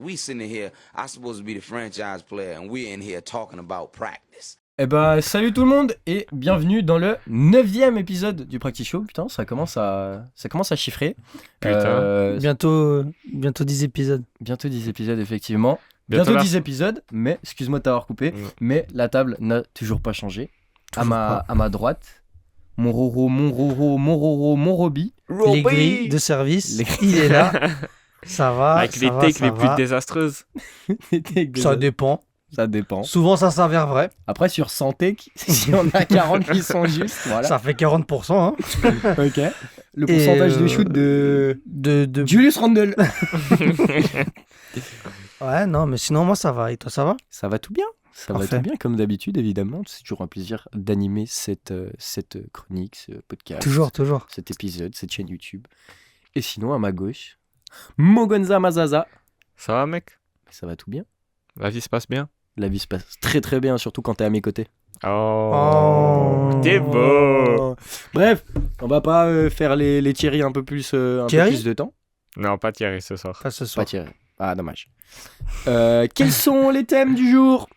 We sitting here, I supposed to be the franchise player, and we're in here talking about practice. Eh ben, salut tout le monde et bienvenue dans le 9e épisode du Practice Show. Putain, ça commence à chiffrer. Putain. Bientôt 10 épisodes. Bientôt 10 épisodes, effectivement. Bientôt Bientôt là. 10 épisodes, mais excuse-moi de t'avoir coupé, mais la table n'a toujours pas changé. À ma droite, mon Roro, mon Roby. Les grilles de service, il est là. Ça va. Avec les takes les plus désastreuses. Ça dépend. Ça dépend. Souvent, ça s'avère vrai. Après, sur 100 takes, si on a 40 qui sont justes, voilà. Ça fait 40%. Hein. Ok. Le pourcentage de shoot de Julius Randle. Ouais, non, mais sinon, moi, ça va. Et toi, ça va? Ça va tout bien. Ça va Parfait. tout bien, comme d'habitude, évidemment. C'est toujours un plaisir d'animer cette chronique, ce podcast. Toujours. Cet épisode, cette chaîne YouTube. Et sinon, à ma gauche, Mogonza Mazaza. Ça va, mec? Ça va tout bien. La vie se passe bien? La vie se passe très très bien, surtout quand t'es à mes côtés. Oh, t'es beau. Bref, on va pas faire les Thierry un peu plus de temps. Non, pas Thierry ce soir. Pas ce soir. Pas Thierry. Ah, dommage. Quels sont les thèmes du jour?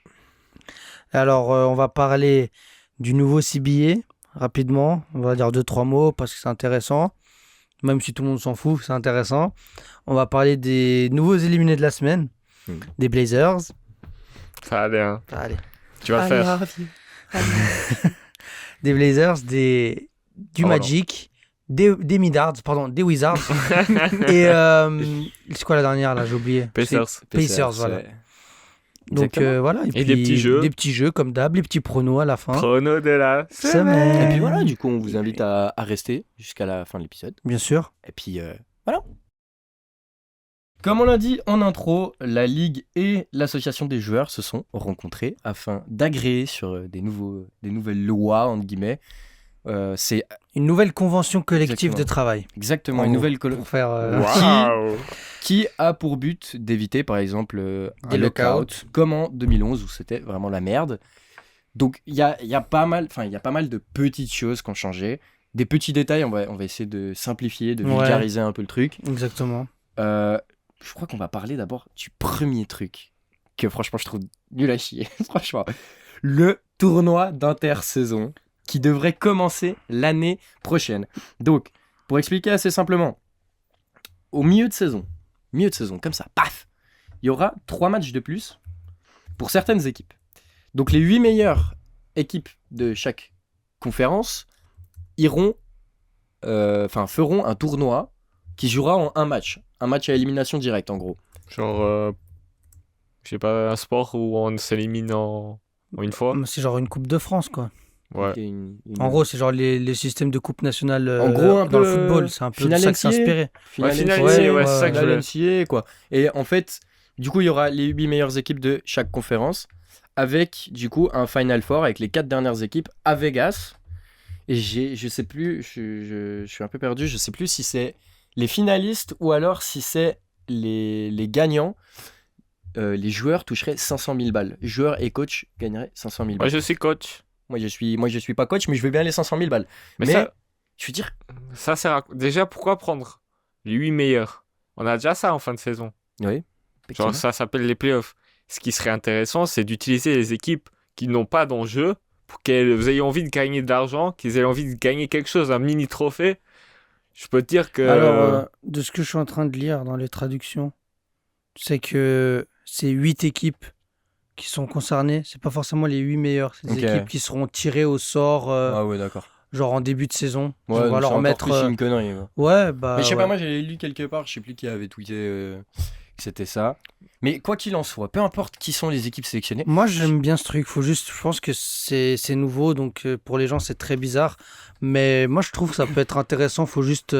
Alors, on va parler du nouveau CBA rapidement. On va dire 2-3 mots parce que c'est intéressant. Même si tout le monde s'en fout, c'est intéressant. On va parler des nouveaux éliminés de la semaine. Des Blazers. Ça va aller, hein. Allez. Tu vas le faire. Des Blazers, du Magic, des Wizards. Et c'est quoi la dernière là, j'ai oublié. Pacers. Pacers, voilà. ouais. Donc Exactement. voilà. Et des petits jeux. Des petits jeux comme d'hab, les petits pronos à la fin. Chrono de la Semaine. Et puis voilà, du coup, on vous invite à rester jusqu'à la fin de l'épisode. Bien sûr. Et puis voilà. Comme on l'a dit en intro, la Ligue et l'association des joueurs se sont rencontrés afin d'agréer sur des nouvelles lois, entre guillemets. C'est Une nouvelle convention collective Exactement. de travail. exactement En une gros, nouvelle pour faire Waouh. qui a pour but d'éviter, par exemple, un Des lockout, lockouts. comme en 2011 où c'était vraiment la merde. Donc il y a pas mal de petites choses qui ont changé. Des petits détails, on va essayer de simplifier, de Ouais. vulgariser un peu le truc. Exactement. Je crois qu'on va parler d'abord du premier truc que franchement je trouve nul à chier. Franchement, le tournoi d'intersaison qui devrait commencer l'année prochaine. Donc, pour expliquer assez simplement, au milieu de saison, comme ça, paf, il y aura 3 matchs de plus pour certaines équipes. Donc les 8 meilleures équipes de chaque conférence feront un tournoi qui jouera en un match à élimination directe en gros. Genre, je sais pas, un sport où on s'élimine en une fois. C'est genre une Coupe de France, quoi. Ouais. Et une- En gros, c'est genre les systèmes de Coupe nationale En gros, un dans peu, le football. C'est un peu de finale ça que c'est NCAA. inspiré. Ouais, finale NCAA, NCAA, ouais, c'est ça que je finale voulais. NCAA, quoi. Et en fait, du coup, il y aura les 8 meilleures équipes de chaque conférence avec du coup un Final Four avec les 4 dernières équipes à Vegas. Et je sais plus, je suis un peu perdu, je sais plus si c'est les finalistes ou alors si c'est les gagnants. Les joueurs toucheraient 500 000 balles. Joueurs et coach gagneraient 500 000 Moi, balles. je suis coach. Moi, je suis pas coach, mais je veux bien les 500 000 balles. Mais Mais je veux dire, ça sert à... Déjà, pourquoi prendre les 8 meilleurs? On a déjà ça en fin de saison. oui. Genre, ça s'appelle les playoffs. Ce qui serait intéressant, c'est d'utiliser les équipes qui n'ont pas d'enjeu pour qu'elles aient envie de gagner de l'argent, qu'ils aient envie de gagner quelque chose, un mini trophée. Je peux te dire que... Alors, de ce que je suis en train de lire dans les traductions, c'est que c'est 8 équipes qui sont concernées. C'est pas forcément les 8 meilleures. C'est des Ok. équipes qui seront tirées au sort, Ah ouais, d'accord. genre en début de saison. Ouais, On donc va c'est leur encore mettre. plus une connerie. Ouais. Ouais, bah. Mais je sais ouais. pas, moi j'avais lu quelque part, je sais plus qui avait tweeté que c'était ça. Mais quoi qu'il en soit, peu importe qui sont les équipes sélectionnées. Moi, j'aime bien ce truc. Faut juste, je pense que c'est nouveau, donc pour les gens, c'est très bizarre. Mais moi, je trouve que ça peut être intéressant. Faut juste.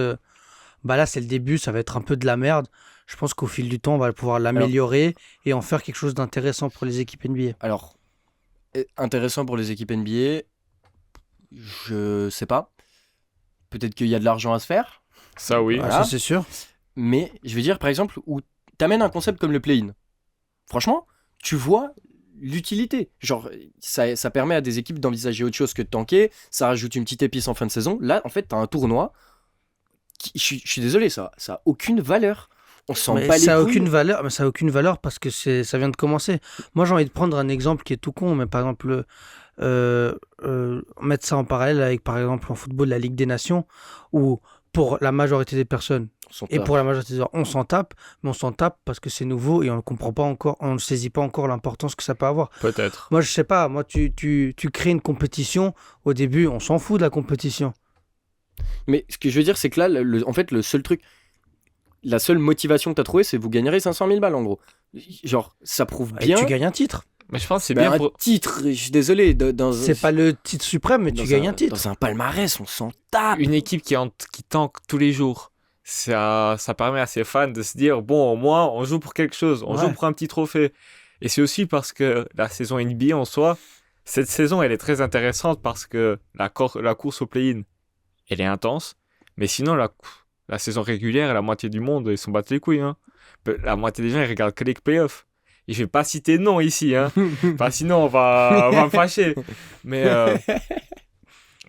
Bah là, c'est le début, ça va être un peu de la merde. Je pense qu'au fil du temps, on va pouvoir l'améliorer et en faire quelque chose d'intéressant pour les équipes NBA. Alors, intéressant pour les équipes NBA, je sais pas. Peut-être qu'il y a de l'argent à se faire. Ça, oui. Voilà. Ça, c'est sûr. Mais je veux dire, par exemple, où t'amènes un concept comme le play-in. Franchement, tu vois l'utilité. Genre, ça permet à des équipes d'envisager autre chose que de tanker. Ça rajoute une petite épice en fin de saison. Là, en fait, t'as un tournoi. Je suis désolé, ça a aucune valeur. on s'en Mais bat les ça a couilles. aucune valeur, mais ça a aucune valeur parce que ça vient de commencer. Moi, j'ai envie de prendre un exemple qui est tout con, mais par exemple, mettre ça en parallèle avec, par exemple, en football, la Ligue des Nations, où pour la majorité des personnes, On s'en et tape. pour la majorité des gens, on s'en tape, mais on s'en tape parce que c'est nouveau et on ne comprend pas encore, on ne saisit pas encore l'importance que ça peut avoir. Peut-être. Moi, je sais pas, moi, tu crées une compétition, au début, on s'en fout de la compétition. Mais ce que je veux dire, c'est que là, en fait, le seul truc, la seule motivation que t'as trouvé, c'est vous gagnerez 500 000 balles en gros. Genre, ça prouve Et bien. tu gagnes un titre. Mais je pense que c'est Ben, bien un pour. titre, je suis désolé, C'est pas le titre suprême, mais tu gagnes un titre. Dans un palmarès, on s'en tape. Une équipe qui tank tous les jours, ça permet à ses fans de se dire bon, au moins, on joue pour quelque chose, on joue Ouais. pour un petit trophée. Et c'est aussi parce que la saison NBA en soi, cette saison, elle est très intéressante parce que la course au play-in, elle est intense. Mais sinon, la saison régulière, la moitié du monde, ils s'en battent les couilles. Hein. La moitié des gens, ils regardent que les playoffs. Et je vais pas citer de nom ici, hein. Enfin, sinon on va me fâcher. Mais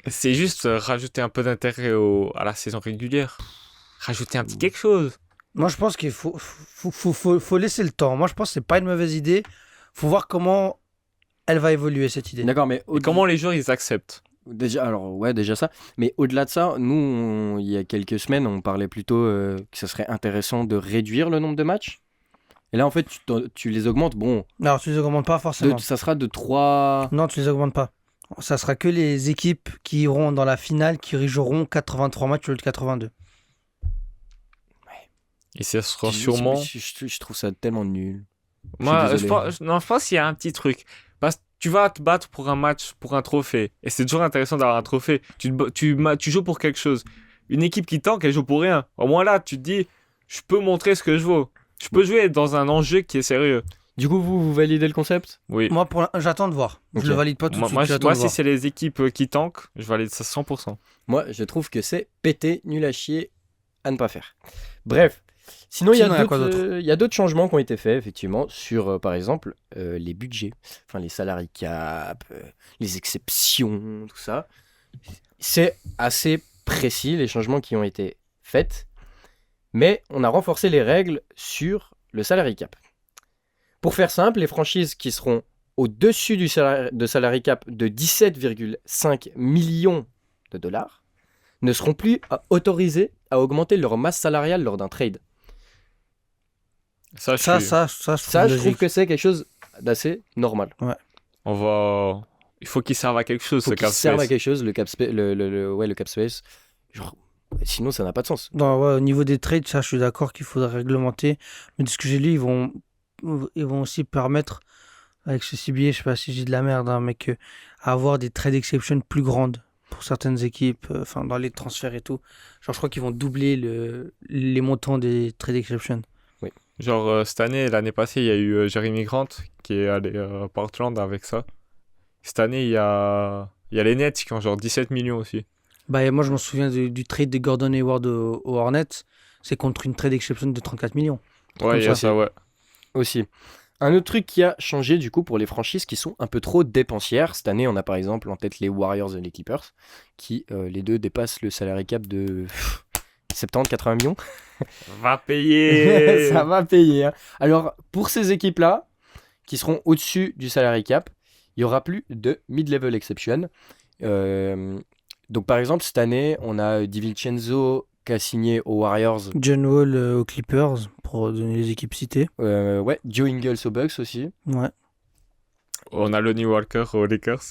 c'est juste rajouter un peu d'intérêt à la saison régulière. Rajouter un petit quelque chose. Moi, je pense qu'il faut laisser le temps. Moi, je pense que c'est pas une mauvaise idée. Faut voir comment elle va évoluer, cette idée. D'accord, mais Et comment les joueurs ils acceptent. déjà, alors ouais, déjà ça. Mais au-delà de ça, nous, il y a quelques semaines, on parlait plutôt que ce serait intéressant de réduire le nombre de matchs. Et là, en fait, tu les augmentes. Bon, Non, tu les augmentes pas forcément. ça sera de 3. Non, tu les augmentes pas. Ça sera que les équipes qui iront dans la finale qui joueront 83 matchs au lieu de 82. Et ça sera sûrement. Je trouve ça tellement nul. Moi, désolé. je pense qu'il y a un petit truc. Parce que tu vas te battre pour un match, pour un trophée. Et c'est toujours intéressant d'avoir un trophée. Tu joues pour quelque chose. Une équipe qui tank, elle joue pour rien. Au moins là, tu te dis, je peux montrer ce que je vaux. Je peux jouer dans un enjeu qui est sérieux. Du coup, vous validez le concept? Oui. Moi, j'attends de voir. Ok. Je le valide pas tout de Moi, suite. moi, j'attends moi, de si voir. c'est les équipes qui tankent, je valide ça 100%. Moi, je trouve que c'est pété, nul à chier, à ne pas faire. Bref. Sinon, il Sinon, il y a quoi il y a d'autres changements qui ont été faits, effectivement, sur, par exemple, les budgets, enfin, les salary cap, les exceptions, tout ça. C'est assez précis, les changements qui ont été faits, mais on a renforcé les règles sur le salary cap. Pour faire simple, les franchises qui seront au-dessus du salary cap de 17,5 millions de dollars ne seront plus autorisées à augmenter leur masse salariale lors d'un trade. Ça, Ça, Ça, je trouve que c'est quelque chose d'assez normal. Il faut qu'ils servent à quelque chose, Faut ce qu'ils cap servent à space. quelque chose, le cap space. Le cap space. Genre, sinon, ça n'a pas de sens. Non, ouais, au niveau des trades, ça, je suis d'accord qu'il faudrait réglementer. Mais de ce que j'ai lu, ils vont aussi permettre, avec ce CBA, je sais pas si j'ai de la merde, hein, mais à avoir des trade exceptions plus grandes pour certaines équipes, enfin dans les transferts et tout. Genre, je crois qu'ils vont doubler les montants des trade exceptions. Genre, cette année, l'année passée, il y a eu Jeremy Grant qui est allé à Portland avec ça. Cette année, il y a les Nets qui ont genre 17 millions aussi. Bah, et moi, je me souviens du trade de Gordon Hayward aux Hornets. C'est contre une trade exception de 34 millions. Ouais, il y a ça. ça, ouais. Aussi. Un autre truc qui a changé du coup pour les franchises qui sont un peu trop dépensières. Cette année, on a par exemple en tête les Warriors et les Clippers, qui les deux dépassent le salary cap de 70-80 millions. Va payer. Ça va payer. Hein. Alors, pour ces équipes-là, qui seront au-dessus du salary cap, il n'y aura plus de mid-level exception. Donc, par exemple, cette année, on a DiVincenzo qui a signé aux Warriors. John Wall aux Clippers, pour donner les équipes citées. Ouais, Joe Ingles aux Bucks aussi. Ouais. On a Lonnie Walker aux Lakers.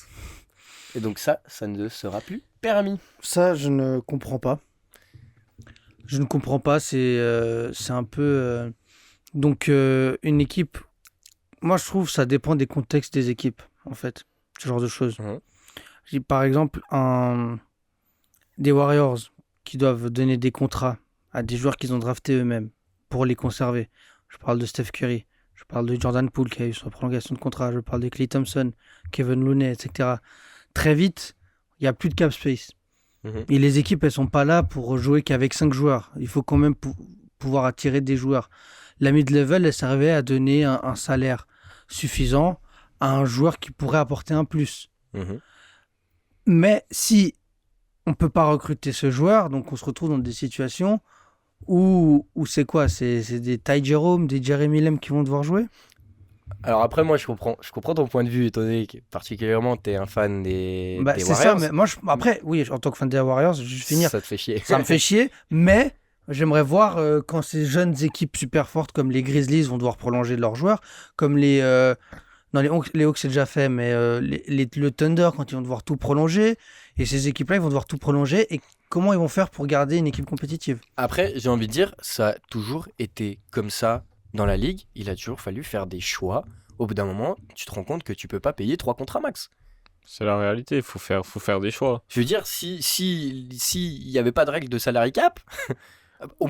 Et donc ça ne sera plus permis. Ça, je ne comprends pas. Je ne comprends pas. C'est un peu. Donc, une équipe. Moi, je trouve que ça dépend des contextes des équipes, en fait. Ce genre de choses. Mhm. J'ai, par exemple, des Warriors qui doivent donner des contrats à des joueurs qu'ils ont draftés eux-mêmes pour les conserver. Je parle de Steph Curry. Je parle de Jordan Poole qui a eu sa prolongation de contrat. Je parle de Klay Thompson, Kevin Looney, etc. Très vite, il n'y a plus de cap space. Mhm. Et les équipes, elles sont pas là pour jouer qu'avec 5 joueurs. Il faut quand même pouvoir attirer des joueurs. La mid-level, elle servait à donner un salaire suffisant à un joueur qui pourrait apporter un plus. Mhm. Mais si on ne peut pas recruter ce joueur, donc on se retrouve dans des situations ou c'est quoi? C'est des Ty Jerome, des Jeremy Lamb qui vont devoir jouer? Alors après, moi, je comprends ton point de vue, étant donné que particulièrement, t'es un fan des C'est ça, Warriors. mais moi, après, oui, en tant que fan des Warriors, je vais juste finir. Ça te fait chier. Ça me fait chier, mais j'aimerais voir quand ces jeunes équipes super fortes comme les Grizzlies vont devoir prolonger leurs joueurs, comme les... non, les Hawks, c'est déjà fait, mais le Thunder, quand ils vont devoir tout prolonger, et ces équipes-là, ils vont devoir tout prolonger, et comment ils vont faire pour garder une équipe compétitive? Après, j'ai envie de dire, ça a toujours été comme ça dans la ligue. Il a toujours fallu faire des choix. Au bout d'un moment, tu te rends compte que tu peux pas payer 3 contrats max. C'est la réalité, il faut faire des choix. Je veux dire, si il y avait pas de règle de salary cap,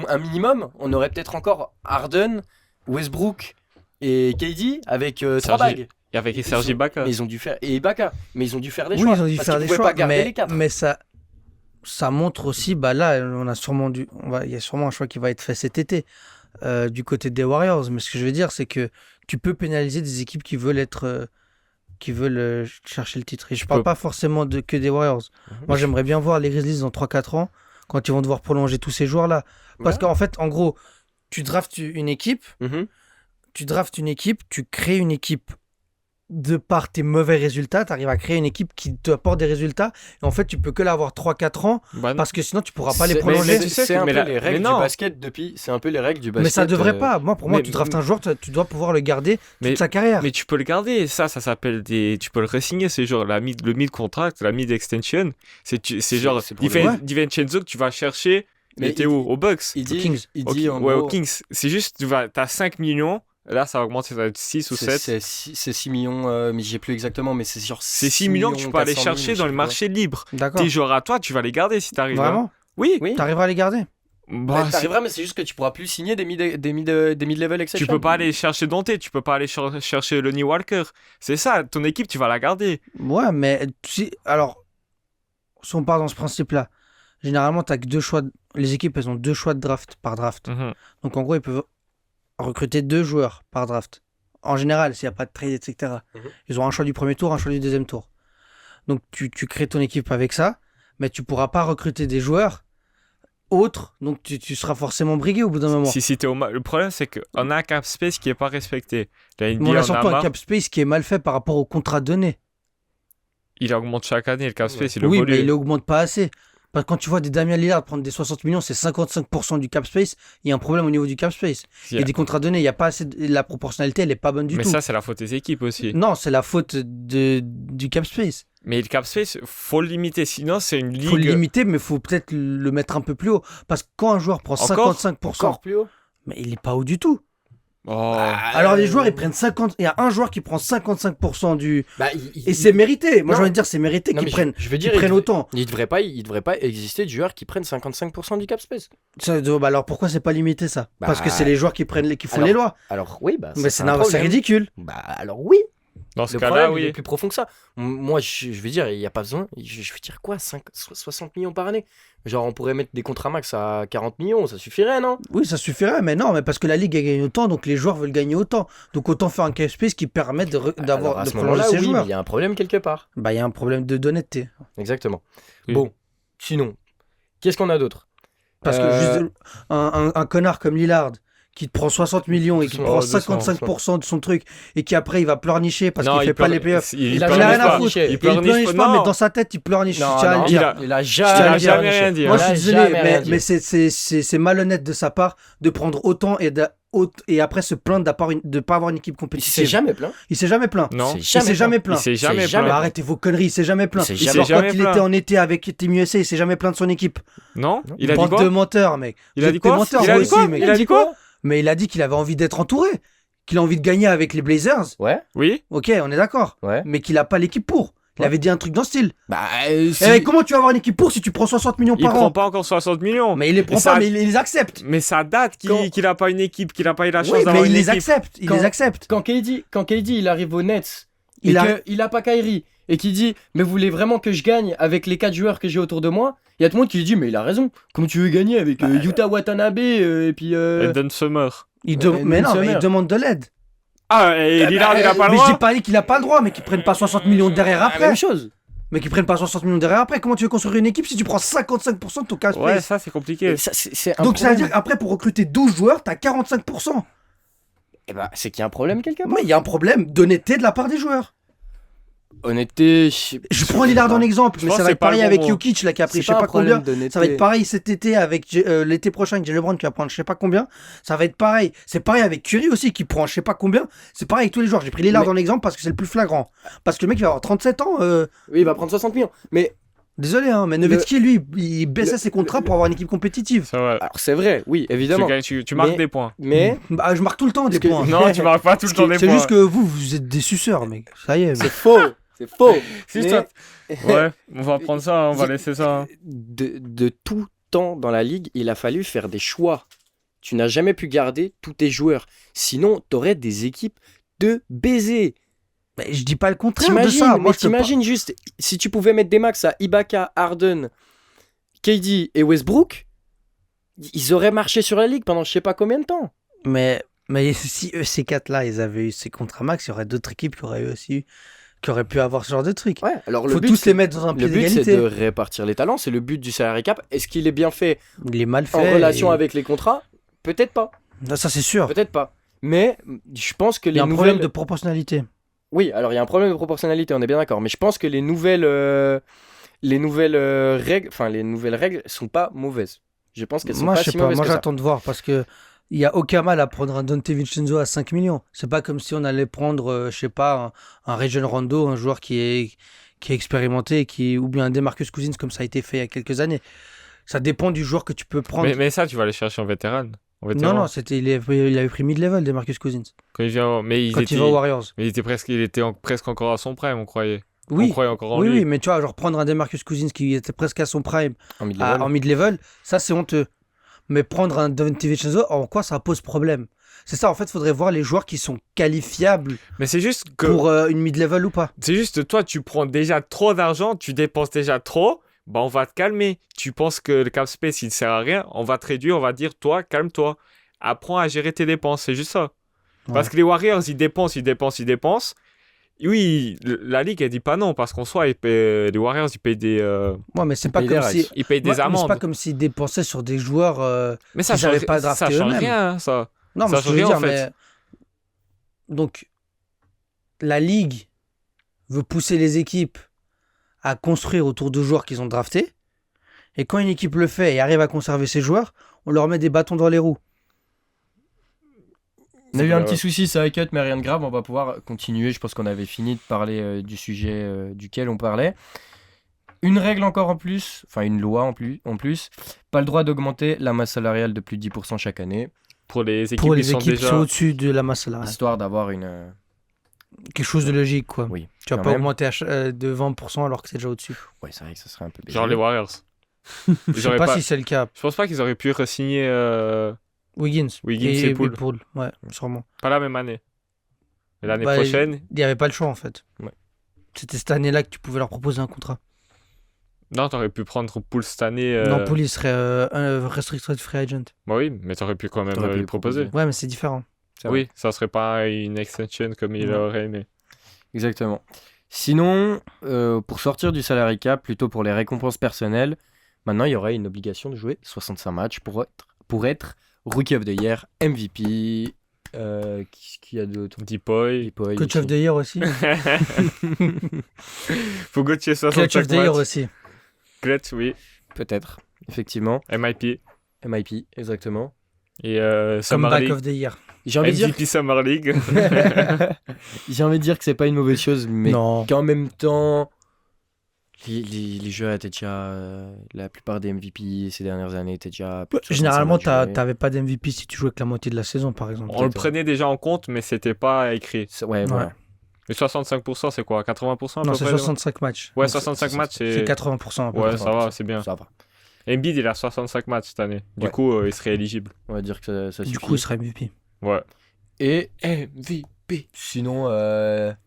un minimum, on aurait peut-être encore Harden, Westbrook et KD avec 3 Sergi- bagues. Et avec Ils Sergi sont- Ibaka. Mais ils ont dû faire et Ibaka, mais ils ont dû faire des Oui, choix. ils ont dû parce faire qu'ils des pouvaient choix, pas garder les 4. mais ça montre aussi, bah là, on a sûrement il y a sûrement un choix qui va être fait cet été du côté des Warriors. Mais ce que je veux dire, c'est que tu peux pénaliser des équipes qui veulent chercher le titre. Et je parle peux- pas forcément que des Warriors. Moi, j'aimerais bien voir les Grizzlies dans 3-4 ans, quand ils vont devoir prolonger tous ces joueurs-là. Parce Ouais. qu'en fait, en gros, tu draftes une équipe, Mhm. tu crées une équipe de par tes mauvais résultats, tu arrives à créer une équipe qui te apporte des résultats. Et en fait, tu peux que l'avoir 3-4 ans Bah non. parce que sinon, tu pourras pas les C'est- prolonger. mais tu sais c'est que- un mais peu la- les règles mais du non. basket depuis. C'est un peu les règles du basket. Mais ça devrait pas. Pour moi, mais- tu draftes un joueur, tu dois pouvoir le garder Mais- toute sa carrière. Mais tu peux le garder, ça s'appelle tu peux le re-signer, c'est genre le mid-contract, la mid-extension. C'est genre c'est pour le- DiVincenzo que tu vas chercher, Mais mais t'es il- où? Aux Bucks. Il Kings. dit en Ouais, gros, aux Kings. C'est juste, t'as 5 millions, là ça va augmenter, ça va être 6 ou 7. c'est 6 millions, mais j'ai plus exactement, mais c'est sur C'est 6 millions que tu peux aller 400 000, chercher je dans sais le pas. marché libre. D'accord. Tes joueurs à toi, tu vas les garder si t'arrives. Vraiment? Oui. Oui. T'arriveras à les garder? Bah, Ouais, t'arriveras, mais c'est juste que tu pourras plus signer des mid-level exceptions. tu peux pas aller chercher Dante, tu peux pas aller chercher Lonnie Walker. C'est ça, ton équipe, tu vas la garder. Ouais, mais alors, si on part dans ce principe-là, généralement, t'as que 2 choix. Les équipes, elles ont 2 choix de draft par draft. Mhm. Donc, en gros, ils peuvent recruter 2 joueurs par draft. En général, s'il n'y a pas de trade, etc. Mhm. Ils ont un choix du premier tour, un choix du deuxième tour. Donc, tu crées ton équipe avec ça, mais tu pourras pas recruter des joueurs autres. Donc, tu seras forcément brigué au bout d'un moment. Si t'es le problème, c'est qu'on a un cap space qui est pas respecté. La NBA, Mais on a en surtout un marre. cap space qui est mal fait par rapport au contrat donné. Il augmente chaque année, le cap space, il Oui, évolue. mais il augmente pas assez. Parce que quand tu vois des Damian Lillard prendre des 60 millions, c'est 55% du cap space. Il y a un problème au niveau du cap space. Il y a des contrats donnés, il y a pas assez la proportionnalité, elle est pas bonne du Mais tout. ça, c'est la faute des équipes aussi. Non, c'est la faute du cap space. Mais le cap space, faut le limiter. Sinon, c'est une Il faut le ligue. limiter, mais il faut peut-être le mettre un peu plus haut. Parce que quand un joueur prend Encore 55%, Encore plus haut. mais il est pas haut du tout. Oh. Alors les joueurs, ils prennent 50. Il y a un joueur qui prend 55% du. Bah, Et c'est mérité. Moi, Non. j'ai envie de dire, c'est mérité Non, qu'ils mais prennent, je veux qu'ils dire, prennent autant. il devrait pas exister de joueurs qui prennent 55% du cap space. Bah alors pourquoi c'est pas limité ça? Bah, Parce que c'est les joueurs qui font alors, les lois. Alors oui, bah Mais c'est c'est un problème. ridicule. Bah alors oui. Dans ce Le cas-là, problème, il est oui. plus profond que ça. Moi, je veux dire, il n'y a pas besoin. Je veux dire quoi 60 millions par année. Genre, on pourrait mettre des contrats max à 40 millions, ça suffirait, non? Oui, ça suffirait, mais non, mais parce que la ligue a gagné autant, donc les joueurs veulent gagner autant. Donc autant faire un cap space qui permet Alors, d'avoir à de ce prolonger moment-là, ses oui, mais joueurs. il y a un problème quelque part. Bah, il y a un problème d'honnêteté. Exactement. Oui. Bon, sinon, qu'est-ce qu'on a d'autre? Parce que juste un connard comme Lillard qui te prend 60 millions et qui Doucement, prend doucement, 55% de son truc et qui après il va pleurnicher parce Non, qu'il fait pas les playoffs. Il a Il a pleurniche rien à pas. foutre. Il Et il pleurniche pleurniche pas, non. mais dans sa tête il pleurniche. Non, Je tiens à le non, dire. il a Il jamais, a jamais rien dit. Moi je Il suis jamais désolé, rien dit. mais c'est malhonnête de sa part de prendre autant et après se plaindre de pas avoir une équipe Il s'est compétitive. jamais plaint. Il s'est jamais plaint. Non. Il Il s'est jamais plaint. Il s'est jamais C'est jamais plaint. Bah, arrêtez vos conneries, il s'est jamais plaint. Il s'est Et jamais alors, quand il plaint. était en été avec Team USA, il s'est jamais plaint de son équipe. Non. Il a dit Bande quoi de menteurs, mec. Il Vous a êtes dit des quoi menteurs, Il a vous dit quoi aussi, mec. Il a dit quoi Mais il a dit qu'il avait envie d'être entouré, qu'il a envie de gagner avec les Blazers. Ouais, Oui. Ok, on est d'accord. ouais. Mais qu'il a pas l'équipe pour. Il Ouais. avait dit un truc dans ce style. Bah, Eh, comment tu vas avoir une équipe pour si tu prends 60 millions Il par prend an? pas encore 60 millions. Mais il les prend Mais ça- pas, mais il les accepte. Mais ça date qu'il a pas une équipe, qu'il a pas eu la chance Oui, d'avoir mais une il les équipe. accepte. Il Quand- les accepte. Quand KD il arrive aux Nets et Il a- qu'il a pas Kyrie et qu'il dit mais vous voulez vraiment que je gagne avec les 4 joueurs que j'ai autour de moi, il y a tout le monde qui lui dit mais il a raison, comment tu veux gagner avec Yuta Watanabe et puis Eden Summer. Mais non, mais Summer. il demande de l'aide. Ah, et Lillard, il a pas le Mais je droit. dis pas qu'il a pas le droit, mais qu'il prenne pas 60 millions derrière la après. même chose. mais qui prennent pas 60 millions derrière. Après, comment tu veux construire une équipe si tu prends 55% de ton cash Ouais, space? ça, c'est compliqué. Et ça, c'est un Donc ça veut problème. dire qu'après, pour recruter 12 joueurs, t'as 45%. Eh ben, c'est qu'il y a un problème quelque part. Mais il y a un problème d'honnêteté de la part des joueurs. Honnêteté, Je prends Lillard en exemple, mais pense ça que va c'est être pas le pareil bon avec mot. Jokic là qui a pris c'est je sais pas pas un problème combien. d'honnêteté. Ça va être pareil cet été avec l'été prochain avec Jay LeBron qui va prendre je sais pas combien. Ça va être pareil. C'est pareil avec Curry aussi qui prend je sais pas combien. C'est pareil avec tous les joueurs. J'ai pris Lillard Mais- en exemple parce que c'est le plus flagrant. Parce que le mec il va avoir 37 ans. Oui, il va prendre 60 millions. Mais Désolé hein, mais Nowitzki lui il baissait ses contrats pour avoir une équipe compétitive. C'est vrai. alors c'est vrai, oui, Tu, évidemment. gagnes- tu marques Mais- des points. Mais Bah, je marque tout le temps des que- points. Non, tu marques pas tout le temps des C'est points. juste que vous êtes des suceurs mec. Ça y est. c'est faux. C'est faux. Si Mais- toi- Ouais, on va prendre ça, on va laisser ça. hein. De tout temps dans la ligue, il a fallu faire des choix. Tu n'as jamais pu garder tous tes joueurs. Sinon, t'aurais des équipes de baiser. Mais je dis pas le contraire de T'imagines, ça. mais Moi je te t'imagines juste, si tu pouvais mettre des max à Ibaka, Harden, KD et Westbrook, ils auraient marché sur la ligue pendant je sais pas combien de temps. Mais si eux, ces quatre-là, ils avaient eu ces contrats max, il y aurait d'autres équipes qui auraient eu aussi, qui auraient pu avoir ce genre de truc. Ouais, alors Faut tous les mettre dans un le pied but c'est d'égalité. de répartir les talents, c'est le but du salary cap. Est-ce qu'il est bien fait Il est mal fait. en relation et- avec les contrats? Peut-être pas, Non, ça, c'est sûr. peut-être pas. Mais je pense que Il y les a un nouvelles... problème de proportionnalité. Oui, alors il y a un problème de proportionnalité, on est bien d'accord. Mais je pense que les nouvelles règles, enfin les nouvelles règles sont pas mauvaises. Je pense qu'elles sont Moi, pas je sais si pas. mauvaises Moi, que ça. j'attends de voir parce que il y a aucun mal à prendre un Dante Vincenzo à 5 millions. C'est pas comme si on allait prendre, je sais pas, un Rajon Rondo, un joueur qui est expérimenté, ou bien un DeMarcus Cousins comme ça a été fait il y a quelques années. Ça dépend du joueur que tu peux prendre. Mais ça, tu vas aller chercher en vétéran. En Non, vétéran. non, il avait pris mid-level DeMarcus Cousins Quand il vient, mais quand il va aux Warriors. il était presque encore à son prime, on croyait. On Oui, croyait encore en oui, lui. oui, mais tu vois, genre prendre un DeMarcus Cousins qui était presque à son prime En mid-level. en mid-level, ça c'est honteux. Mais prendre un Dante Vincenzo, en quoi ça pose problème? C'est ça, en fait, il faudrait voir les joueurs qui sont qualifiables Mais c'est juste que pour une mid-level ou pas. c'est juste toi, tu prends déjà trop d'argent, tu dépenses déjà trop. Bah, on va te calmer. Tu penses que le cap space il ne sert à rien, on va te réduire, on va dire toi, calme-toi. Apprends à gérer tes dépenses, c'est juste ça. Parce Ouais. que les Warriors, ils dépensent. Oui, la ligue, elle dit pas non, parce qu'en soi, les Warriors, ils payent des, Ouais, mais c'est pas paye comme des si. règles. ils payent des Ouais, mais c'est amendes. pas comme s'ils dépensaient sur des joueurs. Mais ça qu'ils change, avaient pas ça drafté change eux-mêmes. rien, hein, ça. Non, mais Ça ce que je veux change dire, rien, en fait. mais. Donc, la ligue veut pousser les équipes à construire autour de joueurs qu'ils ont draftés. Et quand une équipe le fait et arrive à conserver ses joueurs, on leur met des bâtons dans les roues. On a eu un Ouais. petit souci, ça a cut, mais rien de grave. On va pouvoir continuer. Je pense qu'on avait fini de parler du sujet duquel on parlait. Une règle encore en plus, enfin une loi en plus, pas le droit d'augmenter la masse salariale de plus de 10% chaque année, Pour les équipes Pour qui les sont équipes qui déjà. sont au-dessus de la masse salariale. histoire d'avoir une... Quelque chose de logique, quoi. Oui, Tu vas quand pas même. augmenter de 20% alors que c'est déjà au-dessus. Ouais, c'est vrai que ça serait un peu Genre les Warriors. Je sais J'aurais pas pas- si c'est le cas. Je pense pas qu'ils auraient pu re-signer Wiggins. et Poole. Ouais, sûrement. Pas la même année. Mais l'année Bah, prochaine. Il n'y avait pas le choix, en fait. Ouais. C'était cette année-là que tu pouvais leur proposer un contrat. Non, t'aurais pu prendre Poole cette année. Non, Poole, il serait un restricted free agent. Bah oui, mais t'aurais pu quand même T'aurais pu lui le proposer. proposer. Ouais, mais c'est différent. C'est vrai. Oui, ça serait pas une extension comme il Ouais. aurait aimé. Exactement. Sinon, pour sortir du salary cap, plutôt pour les récompenses personnelles, maintenant il y aurait une obligation de jouer 65 matchs pour être Rookie of the Year, MVP, qui a d'autres Deepoy. Deepoy, Coach of the Year aussi. Faut Gauthier Clutch of 65 the Year matchs. aussi. Clutch, oui. Peut-être, effectivement. MIP. MIP, exactement. Et Comme Summer Back League. of the Year. J'ai envie de dire, MVP Summer League. j'ai envie de dire que c'est pas une mauvaise chose, mais Non. qu'en même temps, les joueurs étaient déjà, la plupart des MVP ces dernières années étaient déjà. plus de 65 Généralement, matchs joués. t'avais pas d'MVP si tu jouais que la moitié de la saison, par exemple. On le prenait déjà en compte, mais c'était pas écrit. Ouais, voilà. Mais 65%, c'est quoi 80% à Non, peu c'est près 65 matchs. Ouais, Non, 65 c'est- matchs, C'est c'est... 80% à peu Ouais, près. ça va, c'est bien. Ça va. Embiid, il a 65 matchs cette année. Du Ouais. coup, il serait éligible. On va dire que ça Du suffit. coup, il serait MVP. Ouais. Et MVP. Sinon,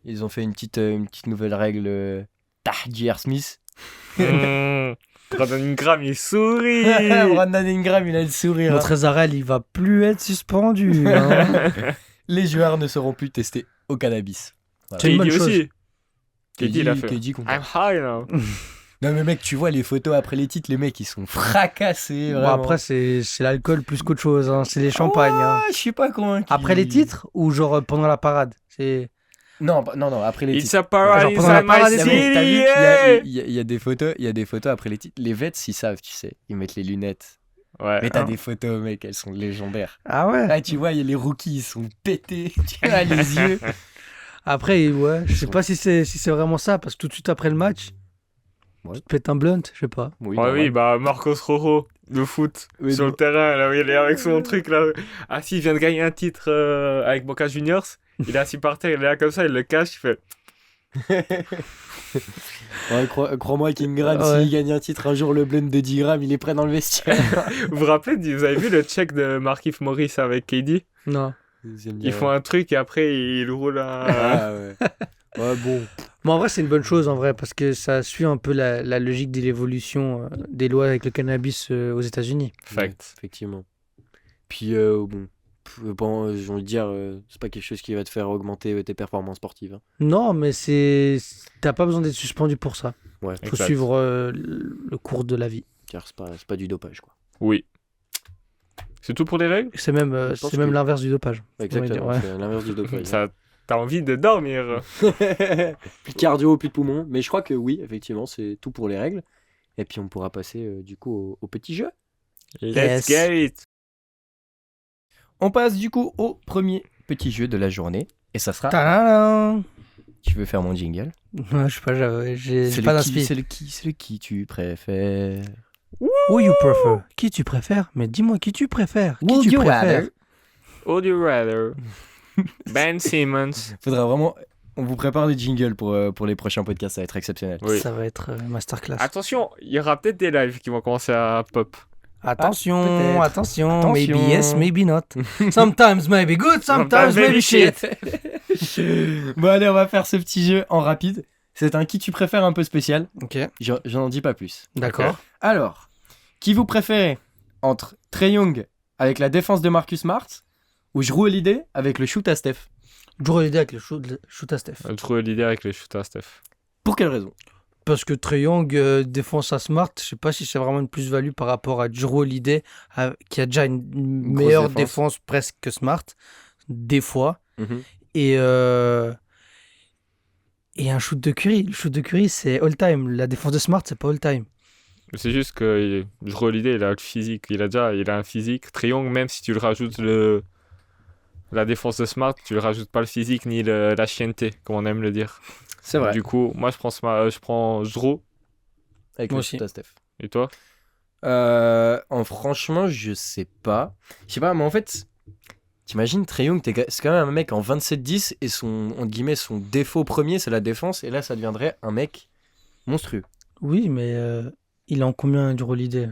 ils ont fait une petite nouvelle règle. J.R. Smith. Brandon Ingram, il sourit. Brandon Ingram, il a le sourire. Notre Zarel, il va plus être suspendu. hein. Les joueurs ne seront plus testés au cannabis. Voilà. C'est une bonne KD chose. aussi. KD, il a fait. KD contre- I'm high now. Non mais mec, tu vois les photos après les titres, les mecs ils sont fracassés. Bon, Vraiment. après, c'est l'alcool plus qu'autre chose. Hein. C'est les champagnes. Hein. Je suis pas convaincu. Après les titres ou genre pendant la parade c'est... Non, non, après les It's titres. a parade Genre pendant la inside parade, my t'as T'as vu, city, il y yeah. il y a des photos, il y a des photos après les titres. Les vets, ils savent, tu sais, ils mettent les lunettes. Ouais. Mais t'as hein. des photos, mec, elles sont légendaires. Ah ouais. Là, tu vois, il y a les rookies, ils sont pétés, tu vois, les yeux. Après, ouais, je sais pas si c'est vraiment ça, parce que tout de suite après le match, Ouais. tu te pètes un blunt, je sais pas. Oui, Ouais, normal. oui, bah Marcos Rojo, de foot, Oui, sur non. le terrain, là où il est avec son truc, là. Ah si, il vient de gagner un titre avec Boca Juniors. Il est assis par terre, il est là comme ça, il le cache, il fait... Ouais, crois-moi qu'Ingram, Ouais. s'il gagne un titre un jour, le blend de 10 grammes, il est prêt dans le vestiaire. Vous vous rappelez, vous avez vu le check de Markieff Morris avec KD? Non. Ils font un truc et après ils roulent un... Ah ouais. Ouais, bon. Mais en vrai, c'est une bonne chose, en vrai, parce que ça suit un peu la logique de l'évolution des lois avec le cannabis aux États-Unis. Ouais, Fact. effectivement. Puis, bon, j'ai envie de dire, c'est pas quelque chose qui va te faire augmenter tes performances sportives. Hein. Non, mais t'as pas besoin d'être suspendu pour ça. Ouais, Faut Exact. suivre le cours de la vie. car c'est pas du dopage, quoi. Oui. C'est tout pour les règles? C'est même, Je pense c'est même que- l'inverse du dopage. Exactement, Ouais. c'est l'inverse du dopage. T'as envie de dormir. Plus de cardio, plus de poumons. Mais je crois que oui, effectivement, c'est tout pour les règles. Et puis on pourra passer du coup au petit jeu. Let's Yes. get it. On passe du coup au premier petit jeu de la journée. Et ça sera... Tadam. Tu veux faire mon jingle? Ouais, je sais pas, j'ai C'est pas le qui, d'inspi. c'est le qui tu préfères. Who you prefer? Qui tu préfères? Mais dis-moi qui tu préfères? Qui tu préfères? Would you rather? Ben Simmons. Faudra vraiment... On vous prépare des jingles pour les prochains podcasts, ça va être exceptionnel. Oui. Ça va être masterclass. Attention, il y aura peut-être des lives qui vont commencer à pop. Attention, peut-être. attention, maybe Attention. yes, maybe not. Sometimes maybe good, sometimes maybe shit. Bon allez, on va faire ce petit jeu en rapide. C'est un qui tu préfères un peu spécial. Ok, J'en dis pas plus. d'accord. Alors, qui vous préférez entre Trae Young avec la défense de Marcus Smart ou Jrue Holiday avec le shoot à Steph? J'aurais l'idée avec le shoot à Steph. Je trouve l'idée avec les shoots à Steph. Pour quelle raison? Parce que Trae Young défense à Smart, je sais pas si c'est vraiment une plus-value par rapport à Jrue Holiday, qui a déjà une grosse meilleure défense. défense presque que Smart, des fois. Mhm. Et un shoot de Curry. Le shoot de Curry, c'est all-time. La défense de Smart, c'est pas all-time. C'est juste que je trouve l'idée, il a le physique. Il a un physique. Trae Young, même si tu le rajoutes la défense de Smart, tu le rajoutes pas le physique ni la chienneté, comme on aime le dire. C'est vrai. Du coup, moi je prends Jrue. Avec Moi le aussi. shoot à Steph. Et toi? Franchement, je sais pas. Je sais pas, mais en fait, t'imagines, Trae Young, c'est quand même un mec en 27-10 et entre guillemets, son défaut premier, c'est la défense. Et là, ça deviendrait un mec monstrueux. Oui, mais il est en combien Jrue Holiday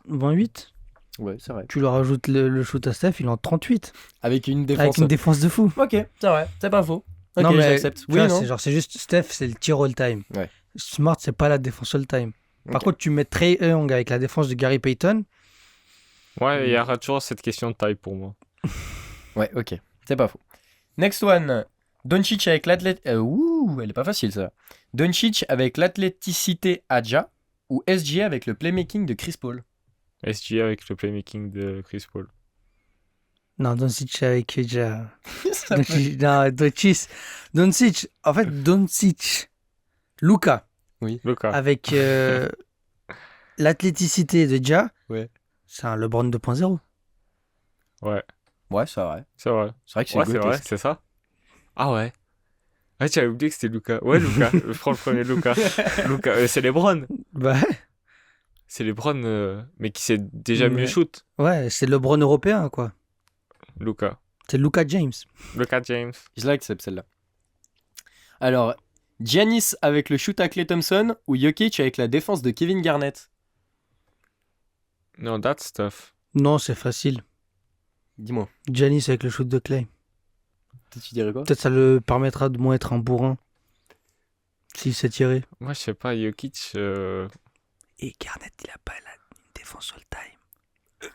28? Ouais, c'est vrai. Tu leur rajoutes le shoot à Steph, il est en 38. Avec une défense. Avec une défense de fou. Ok, c'est vrai, c'est pas faux. Ok, non, mais j'accepte. tu Oui, vois, non. c'est juste Steph, c'est le tir all-time. Ouais. Smart, c'est pas la défense all-time. Par Ok. contre, tu mets Trae Young avec la défense de Gary Payton. Ouais, il y aura toujours cette question de taille pour moi. Ouais, ok, c'est pas faux. Next one. Doncic avec l'athlétique. Ouh, elle est pas facile ça. Doncic avec l'athléticité Adja ou SGA avec le playmaking de Chris Paul. SG avec le playmaking de Chris Paul. Non, Doncic avec déjà. Ça peut- Doncic. En fait, Doncic. Luka Luka. avec l'athléticité de Ja. Ouais. C'est un LeBron 2.0. Ouais, Ouais, c'est vrai. c'est vrai. C'est vrai que c'est Ouais, c'est vrai, grotesque. c'est ça. Ah ouais. Ah, tu avais oublié que c'était Luka. Ouais, Luka. Je prends le premier Luka. Luka, c'est LeBron. Bah, C'est LeBron, mais qui sait déjà Ouais. mieux shoot. ouais, c'est LeBron européen, quoi. Luka. C'est Luka James. Luka James. Je l'accepte celle-là. Alors, Giannis avec le shoot à Klay Thompson ou Jokic avec la défense de Kevin Garnett? Non, that's tough. Non, c'est facile. Dis-moi. Giannis avec le shoot de Clay. Toi, tu dirais quoi? Peut-être ça le permettra de moins être un bourrin. S'il s'est tiré. Moi, je sais pas, Jokic. Et Garnett, il a pas une défense all-time.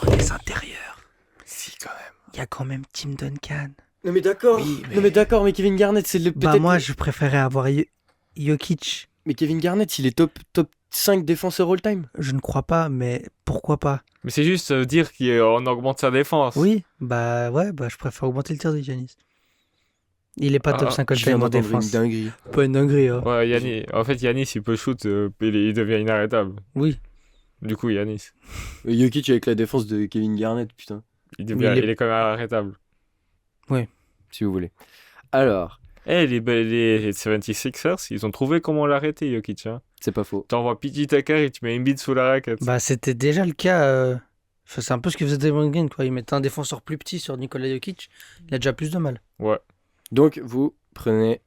Dans les intérieurs. Si, quand même. Il y a quand même Tim Duncan. Non mais d'accord. Oui, mais- Non mais d'accord, mais Kevin Garnett, c'est le Bah peut-être moi, le- je préférais avoir Jokic, Mais Kevin Garnett, il est top 5 défenseur all-time. je ne crois pas, mais pourquoi pas? Mais c'est juste dire qu'on augmente sa défense. Oui, bah ouais, bah je préfère augmenter le tir de Giannis. Il est pas top 5 Je viens all-time en d'entendre une défense. dinguerie. Pas une dinguerie, hein. Ouais, en fait, Yanis, il peut shoot, il devient inarrêtable. Oui. Du coup, Yanis, Jokic avec la défense de Kevin Garnett, putain, il est quand même arrêtable. si vous voulez. Alors, Les 76ers, ils ont trouvé comment l'arrêter, Jokic. Hein. c'est pas faux. T'envoies PJ Tucker et tu mets Embiid sous la raquette. Bah c'était déjà le cas. Enfin, c'est un peu ce que faisait Draymond Green, quoi. Il mettait un défenseur plus petit sur Nikola Jokic, il a déjà plus de mal, Ouais. Donc, vous prenez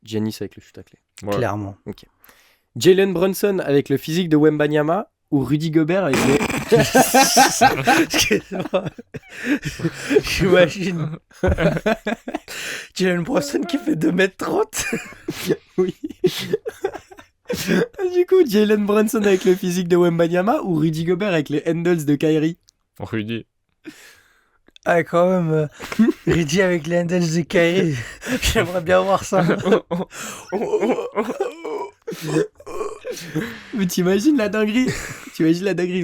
Giannis avec le shoot à clé. Ouais. clairement. Jalen Brunson avec le physique de Wembanyama ou Rudy Gobert avec les... Excuse-moi. J'imagine. Jalen Brunson qui fait 2m30. Oui. Du coup, Jalen Brunson avec le physique de Wembanyama ou Rudy Gobert avec les handles de Kyrie? Rudy. Ah, quand même. Rudy avec les handles de Kyrie. J'aimerais bien voir ça. Mais t'imagines la dinguerie?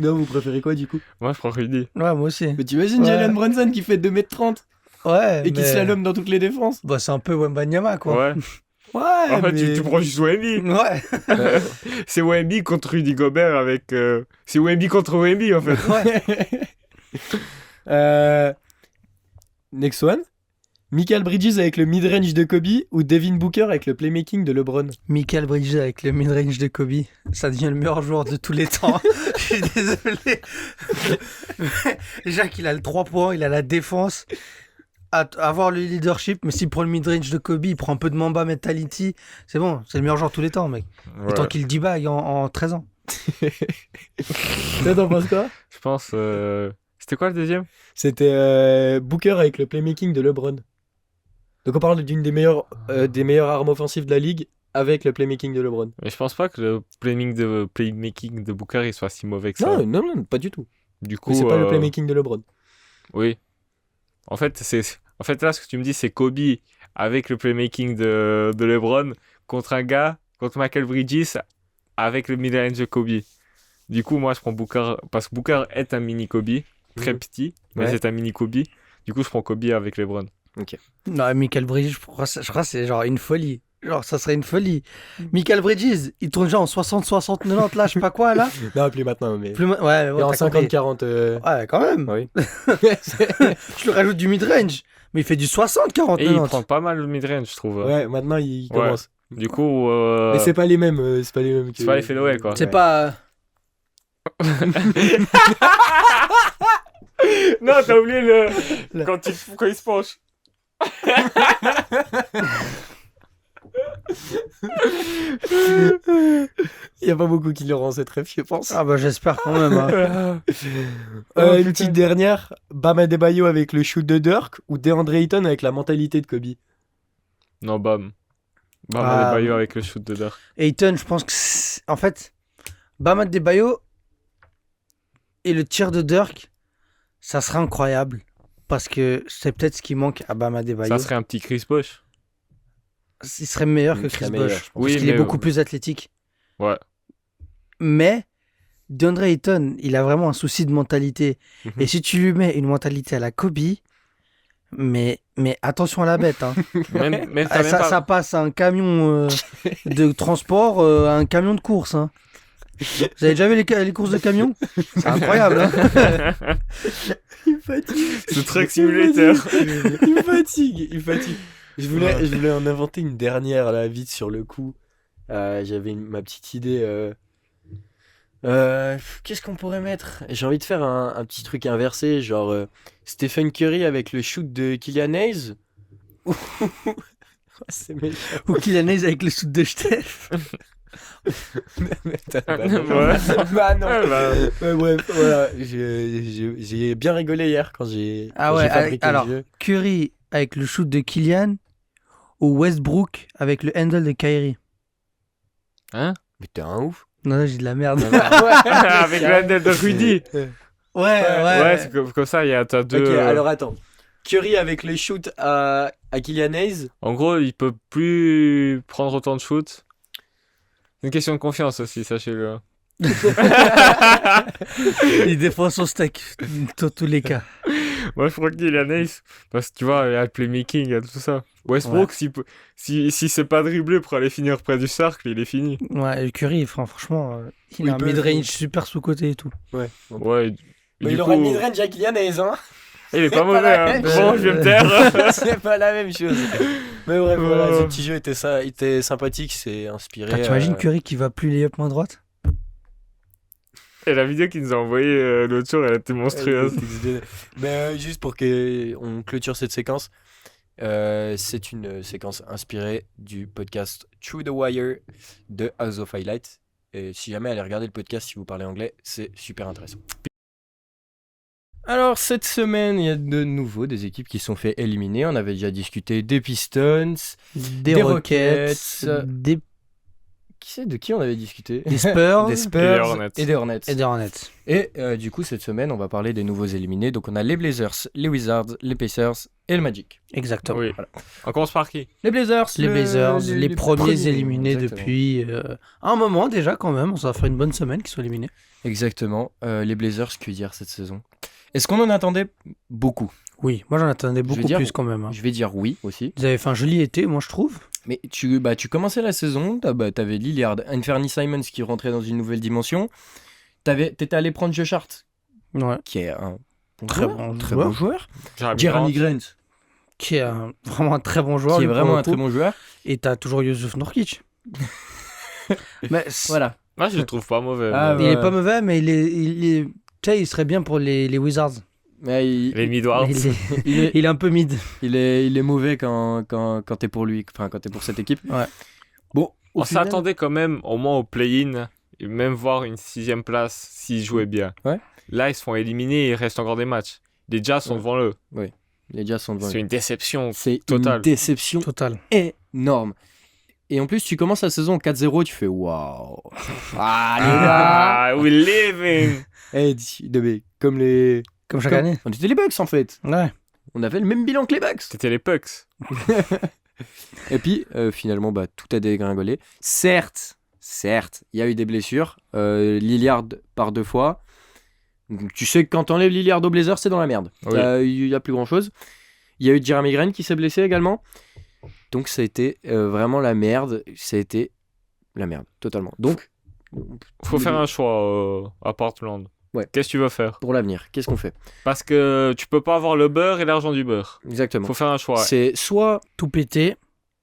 Non, vous préférez quoi du coup? Moi, je prends Rudy. Ouais, moi aussi. Mais t'imagines Ouais. Jalen Brunson qui fait 2m30 Ouais. et qui mais- slalom dans toutes les défenses? Bah, c'est un peu Wembanyama, quoi. Ouais. Ouais, En fait, mais... tu prends juste Wemby. Ouais. C'est Wemby contre Rudy Gobert avec. C'est Wemby contre Wemby, en fait. Ouais. Next one. Michael Bridges avec le mid-range de Kobe ou Devin Booker avec le playmaking de LeBron? Michael Bridges avec le mid-range de Kobe, ça devient le meilleur joueur de tous les temps. Je suis désolé. Déjà qu'il a le 3 points, il a la défense, avoir le leadership, mais s'il prend le mid-range de Kobe, il prend un peu de Mamba mentality, c'est bon, c'est le meilleur joueur de tous les temps, mec. Ouais. Autant qu'il debug en 13 ans. Toi, t'en penses quoi? Je pense. C'était quoi le deuxième? C'était Booker avec le playmaking de LeBron. Donc on parle d'une des meilleures armes offensives de la ligue avec le playmaking de LeBron. Mais je pense pas que le playmaking de Booker il soit si mauvais que ça. Non, pas du tout. Du coup, Mais c'est pas le playmaking de LeBron. Oui. En fait, là, ce que tu me dis, c'est Kobe avec le playmaking de LeBron contre Michael Bridges avec le mid-range de Kobe. Du coup, moi, je prends Booker parce que Booker est un mini Kobe, très petit, mais Ouais. c'est un mini Kobe. Du coup, je prends Kobe avec LeBron. Non, Michael Bridges, je crois que c'est genre une folie. Genre, ça serait une folie. Michael Bridges, il tourne genre en 60, 60, 90, là, je sais pas quoi, là. Non, plus maintenant, mais... Ouais, Et en t'as compris. 50-40... Ouais, quand même. Oui. Je lui rajoute du mid-range. Mais il fait du 60, 40, Et il 90. prend pas mal le mid-range, je trouve. Ouais, maintenant il Ouais. commence. Du coup, Mais c'est pas les mêmes. C'est pas les mêmes. c'est pas les Fenway, quoi. C'est pas. Non, t'as oublié quand il se penche. Il y a pas beaucoup qui le rend cette ref, je pense. Ah bah j'espère quand même. Hein. Une petite dernière. Bam Adebayo avec le shoot de Dirk ou DeAndre Ayton avec la mentalité de Kobe? Non, Bam. Bam Ah. Adebayo avec le shoot de Dirk. Ayton, je pense que. En fait, Bam Adebayo et le tir de Dirk, ça serait incroyable. Parce que c'est peut-être ce qui manque à Bam Adebayo. Ça serait un petit Chris Bosh. Il serait meilleur que Il serait Chris meilleur, Bosh. je pense. Oui, Parce qu'il est mais- beaucoup plus athlétique. Ouais. Mais DeAndre Ayton, il a vraiment un souci de mentalité. Mhm. Et si tu lui mets une mentalité à la Kobe, mais attention à la bête. Hein. Même Ah, ça passe à un camion de transport à un camion de course. Hein. Vous avez déjà vu les courses de camions? C'est incroyable. Hein. Il fatigue. C'est Truck Simulator. Il fatigue. Je voulais en inventer une dernière là, vite sur le coup. J'avais ma petite idée. Qu'est-ce qu'on pourrait mettre? J'ai envie de faire un petit truc inversé, genre Stephen Curry avec le shoot de Kylian Hayes. C'est méchant. Ou Kylian Hayes avec le shoot de Steph. Bah non. Ouais. Bah non. Ouais, bah. Ouais, bref, voilà. J'ai bien rigolé hier quand j'ai Ah ouais, fabriqué alors, le jeu. Curry avec le shoot de Kylian ou Westbrook avec le handle de Kyrie. Hein? Mais t'es un ouf. Non, non, j'ai de la merde. Avec le handle de Rudy. Ouais, c'est comme ça, t'as deux. Ok, alors attends. Curry avec le shoot à Kylian Hayes. En gros, il peut plus prendre autant de shoot. C'est une question de confiance aussi, sachez-le. Il défend son steak, dans tous les cas. Moi, je crois qu'il est nice. Parce que tu vois, il y a le playmaking, il y a tout ça. Westbrook, si c'est pas dribblé pour aller finir près du cercle, il est fini. Ouais, et Curry, franchement, il Oui, a un peut- mid-range super sous-côté et tout. Ouais. Ouais. du Mais il coup, aura le mid-range avec Kylian Hayes, hein. Il est pas pas mauvais, la hein. même Bon, chose. je vais me taire. C'est pas la même chose. Mais bref, voilà, Oh. ce petit jeu était sympathique, c'est inspiré. T'imagines Curry qui va plus les up main droite? Et la vidéo qu'il nous a envoyée l'autre jour, elle était monstrueuse. Mais juste pour qu'on clôture cette séquence, c'est une séquence inspirée du podcast Through the Wire de House of Highlights. Et si jamais allez regarder le podcast, si vous parlez anglais, c'est super intéressant. Alors, cette semaine, il y a de nouveau des équipes qui se sont fait éliminer. On avait déjà discuté des Pistons, Des Rockets, Rockets, des de qui on avait discuté Des Spurs Des Spurs Hornets. et des Hornets. et des Hornets. Et du coup, cette semaine, on va parler des nouveaux éliminés. Donc, on a les Blazers, les Wizards, les Pacers et le Magic. Exactement. Oui. On commence par qui? Les Blazers, Les Blazers, les premiers éliminés exactement. depuis un moment déjà quand même. Ça va faire une bonne semaine qu'ils soient éliminés. Exactement. Les Blazers, que dire cette saison? Est-ce qu'on en attendait beaucoup? Oui, moi j'en attendais veux beaucoup dire- plus quand même. Je vais dire oui aussi. Vous avez fait un joli été, moi je trouve. Mais tu commençais la saison, t'avais Lillard, Anthony Simons qui rentrait dans une nouvelle dimension. T'étais allé prendre Josh Hart, Ouais. qui est un Très bon très joueur. bon joueur. Jeremy Jeremy Grant, Qui est vraiment un très bon joueur. qui est lui, pour vraiment le un très coup. bon joueur. Et t'as toujours Yusuf Nurkic. Mais Voilà. Moi, je le trouve pas mauvais. Ah, mais- il ouais. est pas mauvais, mais tu sais, il serait bien pour les Wizards. Mais Les Midwards. Il est, il est, il est un peu mid. il est mauvais quand t'es pour lui, enfin quand t'es pour cette équipe. Ouais. Bon, au On final- s'attendait quand même au moins au play-in, et même voir une 6ème place s'ils jouaient bien. Ouais. Là, ils se font éliminer et il reste encore des matchs. Les Jazz sont Ouais. devant eux. Les Jazz sont devant. C'est une déception. C'est Total. une déception Total. énorme. Et en plus, tu commences la saison 4-0, tu fais waouh. Ah, les gars. Ah, we living. Eh, comme les. Comme chaque année. On était les Bucks en fait. Ouais. On avait le même bilan que les Bucks. C'était les Pucks. Et puis, finalement, tout a dégringolé. Certes, il y a eu des blessures. Lillard par 2 fois. Donc, tu sais que quand t'enlèves Lillard aux Blazers, c'est dans la merde. Oui. Il y a plus grand chose. Il y a eu Jeremy Grant qui s'est blessé également. Donc, ça a été vraiment la merde. Ça a été la merde, totalement. Donc, Faut faire un choix à Portland. Ouais. Qu'est-ce que tu veux faire? pour l'avenir, qu'est-ce qu'on fait? Parce que tu peux pas avoir le beurre et l'argent du beurre. Exactement. Faut faire un choix. C'est soit. Tout péter,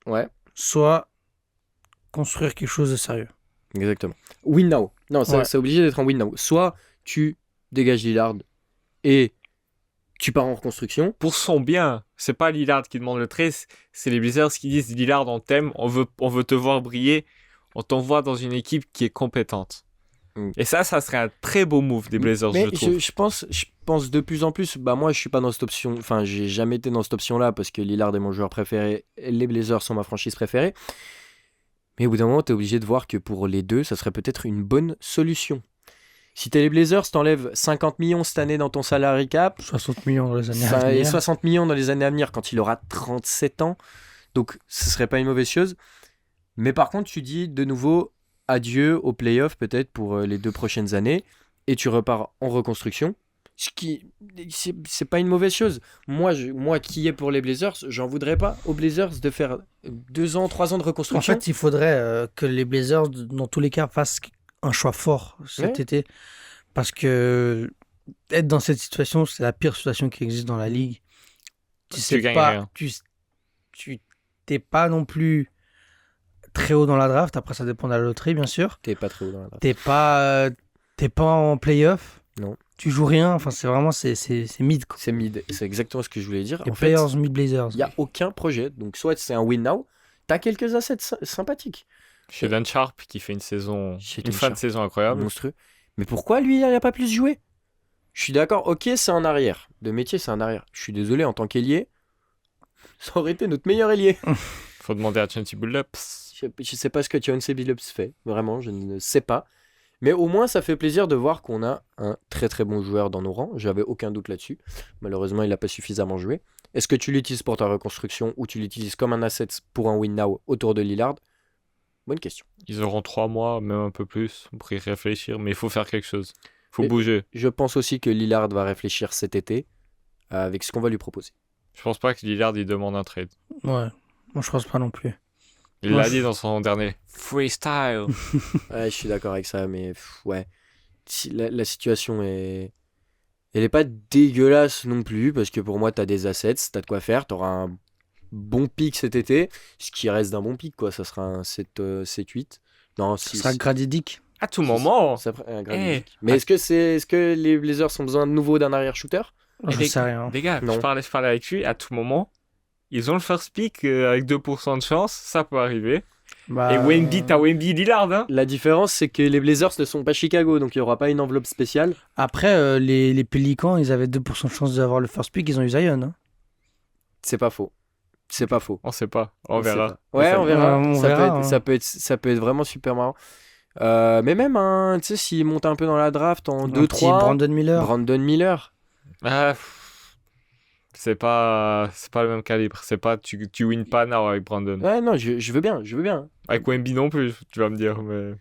Ouais, soit construire quelque chose de sérieux. exactement. Win now. Non, Ouais. c'est obligé d'être en win now. Soit tu dégages Lillard et tu pars en reconstruction. Pour son bien, c'est pas Lillard qui demande le trade, c'est les Blazers qui disent Lillard, on t'aime, on veut te voir briller, on t'envoie dans une équipe qui est compétente. Mm. Et ça serait un très beau move des Blazers, Mais je trouve. je pense de plus en plus. Moi, je suis pas dans cette option. Enfin, j'ai jamais été dans cette option-là parce que Lillard est mon joueur préféré. Et les Blazers sont ma franchise préférée. Mais au bout d'un moment, t'es obligé de voir que pour les deux, ça serait peut-être une bonne solution. Si t'es les Blazers, t'enlèves 50 millions cette année dans ton salary cap. 60 millions dans les années à Et venir. 60 millions dans les années à venir quand il aura 37 ans. Donc, ce serait pas une mauvaise chose. Mais par contre, tu dis de nouveau adieu aux playoffs peut-être pour les 2 prochaines années et tu repars en reconstruction. Ce qui, c'est pas une mauvaise chose. Moi qui est pour les Blazers, j'en voudrais pas aux Blazers de faire 2 ans, 3 ans de En reconstruction. fait, il faudrait que les Blazers, dans tous les cas, fassent un choix fort cet Ouais. été. Parce que être dans cette situation, c'est la pire situation qui existe dans la ligue. Tu sais gagnes pas, rien. tu t'es pas non plus très haut dans la draft. Après, ça dépend de la loterie, bien sûr. T'es pas très haut dans la draft. T'es pas en playoff. Non. Tu joues rien. Enfin, c'est vraiment c'est mid. Quoi. C'est mid. C'est exactement ce que je voulais dire. Les En fait, players mid Blazers. il n'y a aucun projet. Donc, soit c'est un win now, t'as quelques assets sympathiques. Chez Dan Sharp, qui fait une Chez fin Dan de Sharp. saison incroyable. Monstrueux. Mais pourquoi lui, il n'a pas plus joué? Je suis d'accord, ok, c'est un arrière. De métier, c'est un arrière. Je suis désolé, en tant qu'ailier, ça aurait été notre meilleur ailier. Faut demander à Chauncey Billups. Je sais pas ce que Chauncey Billups fait. Vraiment, je ne sais pas. Mais au moins, ça fait plaisir de voir qu'on a un très très bon joueur dans nos rangs. J'avais aucun doute là-dessus. Malheureusement, il n'a pas suffisamment joué. Est-ce que tu l'utilises pour ta reconstruction ou tu l'utilises comme un asset pour un win now autour de Lillard? Bonne question. Ils auront 3 mois, même un peu plus, pour y réfléchir. Mais il faut faire quelque chose. Il faut Et- bouger. Je pense aussi que Lillard va réfléchir cet été avec ce qu'on va lui proposer. Je pense pas que Lillard il demande un trade. Ouais, moi je pense pas non plus. Il Moi, l'a je- dit dans son dernier freestyle. Ouais, je suis d'accord avec ça, mais ouais. Si la situation est. Elle est pas dégueulasse non plus, parce que pour moi, t'as des assets, t'as de quoi faire, t'auras un bon pic cet été, ce qui reste d'un bon pic, quoi. Ça sera un 7-8. Non, Ce 6. sera Gradidic. À tout moment. Un grand Eh. pic. Mais est-ce que les Blazers ont besoin de nouveau d'un arrière-shooter? Je des- sais rien. Les gars, Non. je parlais avec lui. À tout moment, ils ont le first pick avec 2% de chance. Ça peut arriver. Bah, Et Wemby, t'as Wemby Lillard, hein. La différence, c'est que les Blazers ne sont pas Chicago, donc il n'y aura pas une enveloppe spéciale. Après, les Pélicans, ils avaient 2% de chance d'avoir le first pick, ils ont eu Zion. Hein. C'est pas faux. C'est pas faux. On sait pas. On sait verra. pas. Ouais, on verra. On ça, verra, peut être, hein. ça peut être vraiment super marrant. Mais même, hein, tu sais, s'ils montent un peu dans la draft en Un 2-3, petit Brandon Miller. Brandon Miller. Ah, c'est pas le même calibre. C'est pas tu win pas now avec Brandon. Ouais, non, je veux bien, je veux bien. Avec Wemby non plus, tu vas me dire. Mais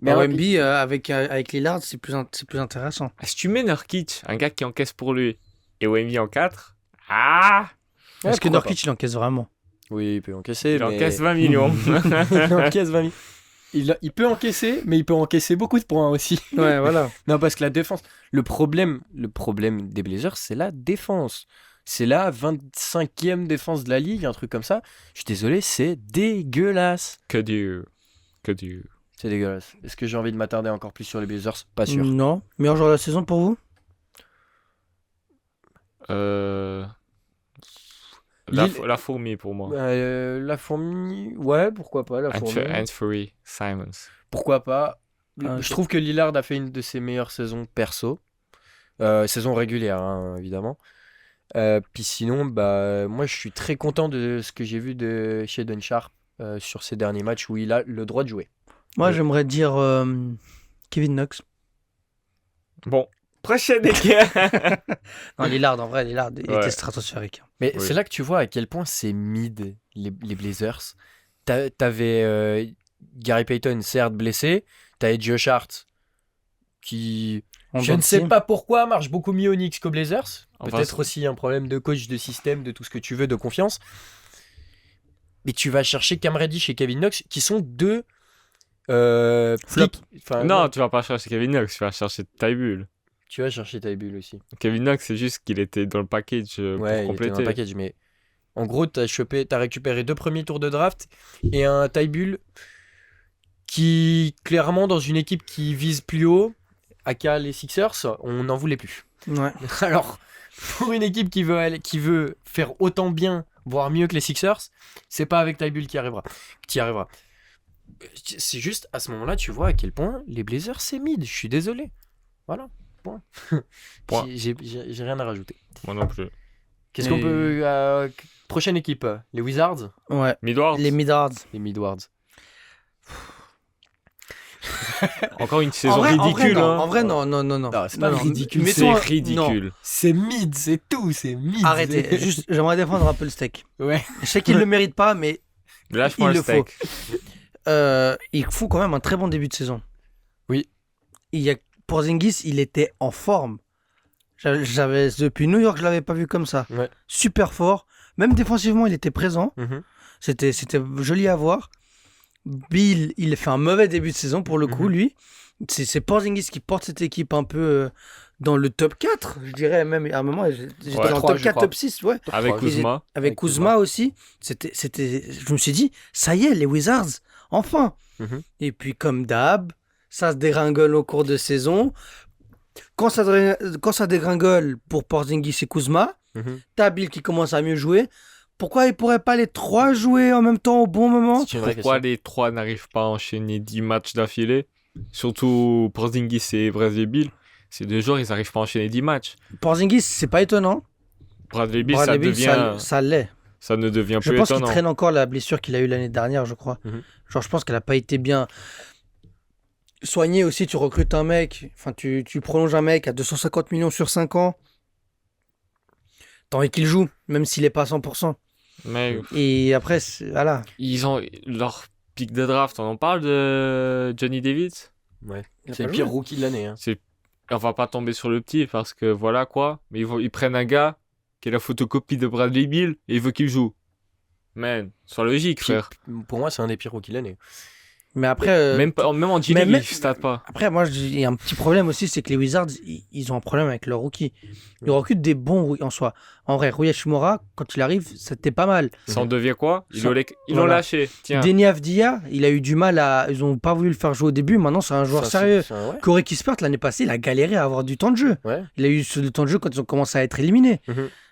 Mais Bah, ouais, Wemby, avec Lillard, c'est plus intéressant. si tu mets Nurkic, un gars qui encaisse pour lui, et Wemby en 4, ah, ouais, Est-ce que pourquoi Nurkic, il encaisse vraiment? Oui, il peut encaisser. il mais... encaisse 20 millions. il encaisse 20 000. Il peut encaisser, mais il peut encaisser beaucoup de points aussi. Ouais, voilà. Non, parce que la défense. Le problème des Blazers, c'est la défense. C'est la 25e défense de la ligue, un truc comme ça. Je suis désolé, c'est dégueulasse. Que dur. C'est dégueulasse. Est-ce que j'ai envie de m'attarder encore plus sur les Blazers? Pas sûr. Non. Meilleur joueur de la saison pour vous? La fourmi pour moi. La fourmi. Ouais, pourquoi pas, la fourmi. Anthony Simons. Pourquoi pas. Ah, Je trouve que Lillard a fait une de ses meilleures saisons perso. Saison régulière, hein, évidemment. Puis sinon, bah, moi je suis très content de ce que j'ai vu de Shaedon Sharpe sur ces derniers matchs où il a le droit de jouer. Moi, Ouais. j'aimerais dire Kevin Knox. Bon, prochaine équipe. Non, Lillard, en vrai, Lillard, il Ouais. était stratosphérique. Mais Oui. c'est là que tu vois à quel point c'est mid, les Blazers. T'avais Gary Payton, certes blessé. T'avais Josh Hart, qui, En je ne dents sais de pas pourquoi, marche beaucoup mieux aux Knicks qu'aux Blazers. Enfin, Peut-être aussi un problème de coach, de système, de tout ce que tu veux, de confiance. Mais tu vas chercher Cam Reddish et Kevin Knox, qui sont deux Flop. pics. Enfin, Non, tu vas pas chercher Kevin Knox, tu vas chercher Ty Bull. tu vas chercher Tybull aussi. Kevin Knox, c'est juste qu'il était dans le package Ouais, pour il était dans compléter. un package, mais en gros, t'as récupéré 2 premiers tours de draft et un Tybull qui, clairement, dans une équipe qui vise plus haut, aka les Sixers, on n'en voulait plus. Ouais. Alors, pour une équipe qui veut faire autant bien, voire mieux que les Sixers, c'est pas avec Tybull qui arrivera. C'est juste, à ce moment-là, tu vois à quel point les Blazers, c'est mid. Je suis désolé. Voilà, point. Point. J'ai rien à rajouter. Moi non plus. Qu'est-ce Et- qu'on peut... prochaine équipe, les Wizards? Ouais. Midward, Les Midards. Les Midwards. encore une saison En vrai, ridicule. non. hein. En vrai, non. Non, c'est pas ridicule, Mettons C'est un- ridicule. C'est mid, c'est tout, c'est mid. non. Arrêtez. Juste, j'aimerais défendre un peu le steak. Ouais. Je sais qu'il le mérite pas, mais Lâche-moi il le le faut. steak. Il faut quand même un très bon début de saison. Oui. Porzingis, il était en forme. Depuis New York, je l'avais pas vu comme ça. Ouais. Super fort. Même défensivement, il était présent. Mhm. C'était joli à voir. Bill, il fait un mauvais début de saison pour le coup, Mhm. lui. C'est Porzingis qui porte cette équipe un peu dans le top 4, je dirais même. À un moment, j'étais Ouais. dans le 3, top je 4, crois. top 6, ouais. Avec Ils- Kuzma. Avec Avec Kuzma aussi. Je me suis dit, ça y est, les Wizards, enfin. Mhm. Et puis, comme d'hab, ça se dégringole au cours de saison. Quand ça dégringole pour Porzingis et Kuzma, Mhm. t'as Bill qui commence à mieux jouer. Pourquoi ils pourraient pas les trois jouer en même temps au bon moment? C'est une vraie Pourquoi question. les trois n'arrivent pas à enchaîner 10 matchs d'affilée? Surtout Porzingis et Bradley Beal. Ces deux joueurs, ils n'arrivent pas à enchaîner 10 matchs. Porzingis, c'est pas étonnant. Bradley Beal, Bradley ça Beal, devient... ça l'est. Ça ne devient Je plus pense qu'il étonnant. traîne encore la blessure qu'il a eue l'année dernière, je crois. Mhm. Genre, je pense qu'elle a pas été bien soignée aussi. Tu recrutes un mec, enfin, tu prolonges un mec à 250 millions sur 5 ans. T'as envie qu'il joue, même s'il est pas à 100%. Mais Et après, voilà. ils ont leur pic de draft, on en parle de Johnny Davis? Ouais. Il a C'est pas le pire joué. rookie de l'année. Hein. On va pas tomber sur le petit parce que voilà quoi. Mais ils prennent un gars qui est la photocopie de Bradley Beal et il veut qu'il joue. Man, sois logique, frère. Pour moi, c'est un des pires rookies de l'année. Mais après, Même en G mais- League, il stat pas. après, moi, il y a un petit problème aussi, c'est que les Wizards, ils ont un problème avec leurs rookies. Ils recrutent des bons rookies en soi. En vrai, Rui Hachimura, quand il arrive, c'était pas mal. Ça en devient quoi? Ils l'ont Voilà. lâché. Tiens. Deni Avdija, il a eu du mal à. Ils ont pas voulu le faire jouer au début. Maintenant, c'est un joueur sérieux. Ouais. Corey Kispert, l'année passée, il a galéré à avoir du temps de jeu. Ouais. Il a eu ce temps de jeu quand ils ont commencé à être éliminés.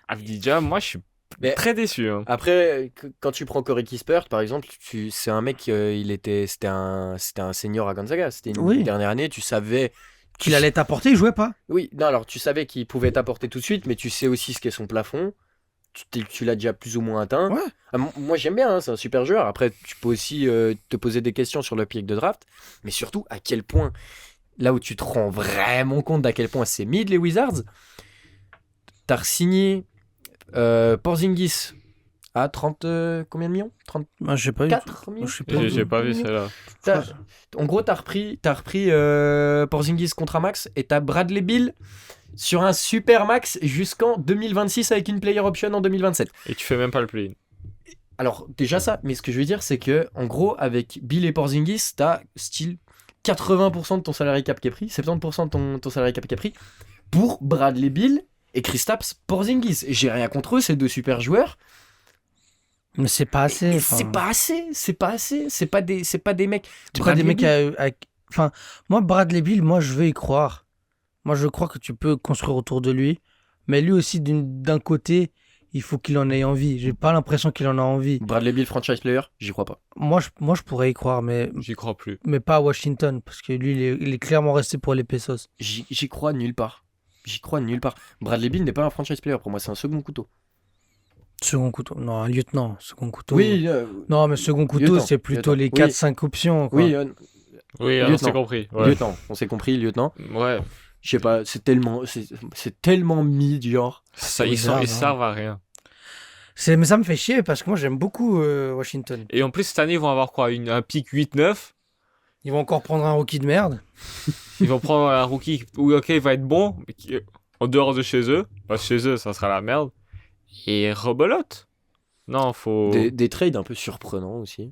Avdija, moi je suis Mais- très déçu. Hein. Après, quand tu prends Corey Kispert, par exemple, c'est un mec, c'était un senior à Gonzaga. C'était une Oui. dernière année, tu savais. Qu'il allait t'apporter, il jouait pas. Oui, non, alors tu savais qu'il pouvait t'apporter tout de suite, mais tu sais aussi ce qu'est son plafond. Tu l'as déjà plus ou moins atteint. Ouais. Moi j'aime bien, hein, c'est un super joueur. Après, tu peux aussi te poser des questions sur le pic de draft, mais surtout à quel point, là où tu te rends vraiment compte d'à quel point c'est mid les Wizards, t'as signé Porzingis à 30, combien de millions? Moi, je sais pas. 34 millions? Je sais pas. J'ai pas vu celle-là. En gros, t'as repris Porzingis contre un max et t'as Bradley Beal sur un super max jusqu'en 2026 avec une player option en 2027. Et tu fais même pas le play-in. Alors, déjà ça, mais ce que je veux dire, c'est que en gros, avec Bill et Porzingis, t'as style 80% de ton salary cap qui est pris, 70% de ton salary cap qui est pris pour Bradley Beal et Kristaps Porzingis. Et j'ai rien contre eux, c'est deux super joueurs. Mais c'est pas assez. Et enfin. c'est pas assez, c'est pas des mecs. C'est pas des Bradley mecs Beal, Enfin, moi, Bradley Beal, moi, je veux y croire. Moi, je crois que tu peux construire autour de lui. Mais lui aussi, d'un côté, il faut qu'il en ait envie. J'ai pas l'impression qu'il en a envie. Bradley Beal franchise player, j'y crois pas. Moi, je pourrais y croire, mais J'y crois plus. pas à Washington. Parce que lui, il est clairement resté pour les Pesos. J'y crois nulle part. J'y crois nulle part. Bradley Beal n'est pas un franchise player pour moi, c'est un second couteau. Second couteau. Non, un lieutenant. Second couteau. Oui, Non, mais second couteau, lieutenant, c'est plutôt lieutenant. les Oui. 4-5 options. Quoi. oui, Oui, on Lieutenant. s'est compris. Ouais. lieutenant. On s'est compris, lieutenant. Ouais. Je sais pas, c'est tellement mid, genre. Ça, bizarre, ils hein. servent à rien. Mais ça me fait chier parce que moi, j'aime beaucoup Washington. Et en plus, cette année, ils vont avoir quoi? Un pic 8-9. Ils vont encore prendre un rookie de merde. Ils vont prendre un rookie où, ok, il va être bon, mais en dehors de chez eux. Parce que chez eux, ça sera la merde. Et rebelote. Non, faut. Des trades un peu surprenants aussi.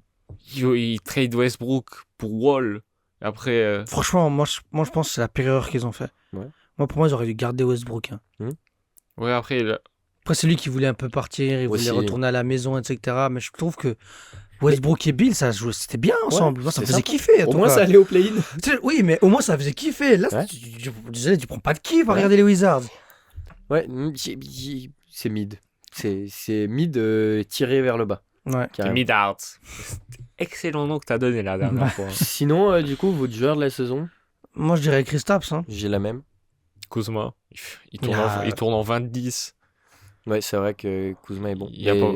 Ils trade Westbrook pour Wall. Et après. Franchement, moi, je pense que c'est la pire erreur qu'ils ont fait. Ouais. Moi, pour moi, ils auraient dû garder Westbrook. Hein. Ouais, après. Après, c'est lui qui voulait un peu partir, il Aussi. voulait retourner à la maison, etc. Mais je trouve que Westbrook et Bill, ça se jouait, c'était bien ensemble. Moi, ça me c'est faisait sympa. kiffer. en Au tout moins, cas. ça allait au play-in. Tu sais, oui, mais au moins, ça faisait kiffer. Là, Ouais. désolé, tu prends pas de kiff à Ouais. regarder les Wizards. Ouais, c'est mid. C'est mid tiré vers le bas. Ouais. carrément. Mid-Arts. Excellent nom que t'as donné la dernière fois. Sinon, du coup, votre joueur de la saison, Moi, je dirais Kristaps. Hein. j'ai la même. Kuzma. Ah. Il tourne en 20-10. Ouais, c'est vrai que Kuzma est bon. Il y a Mais- pas.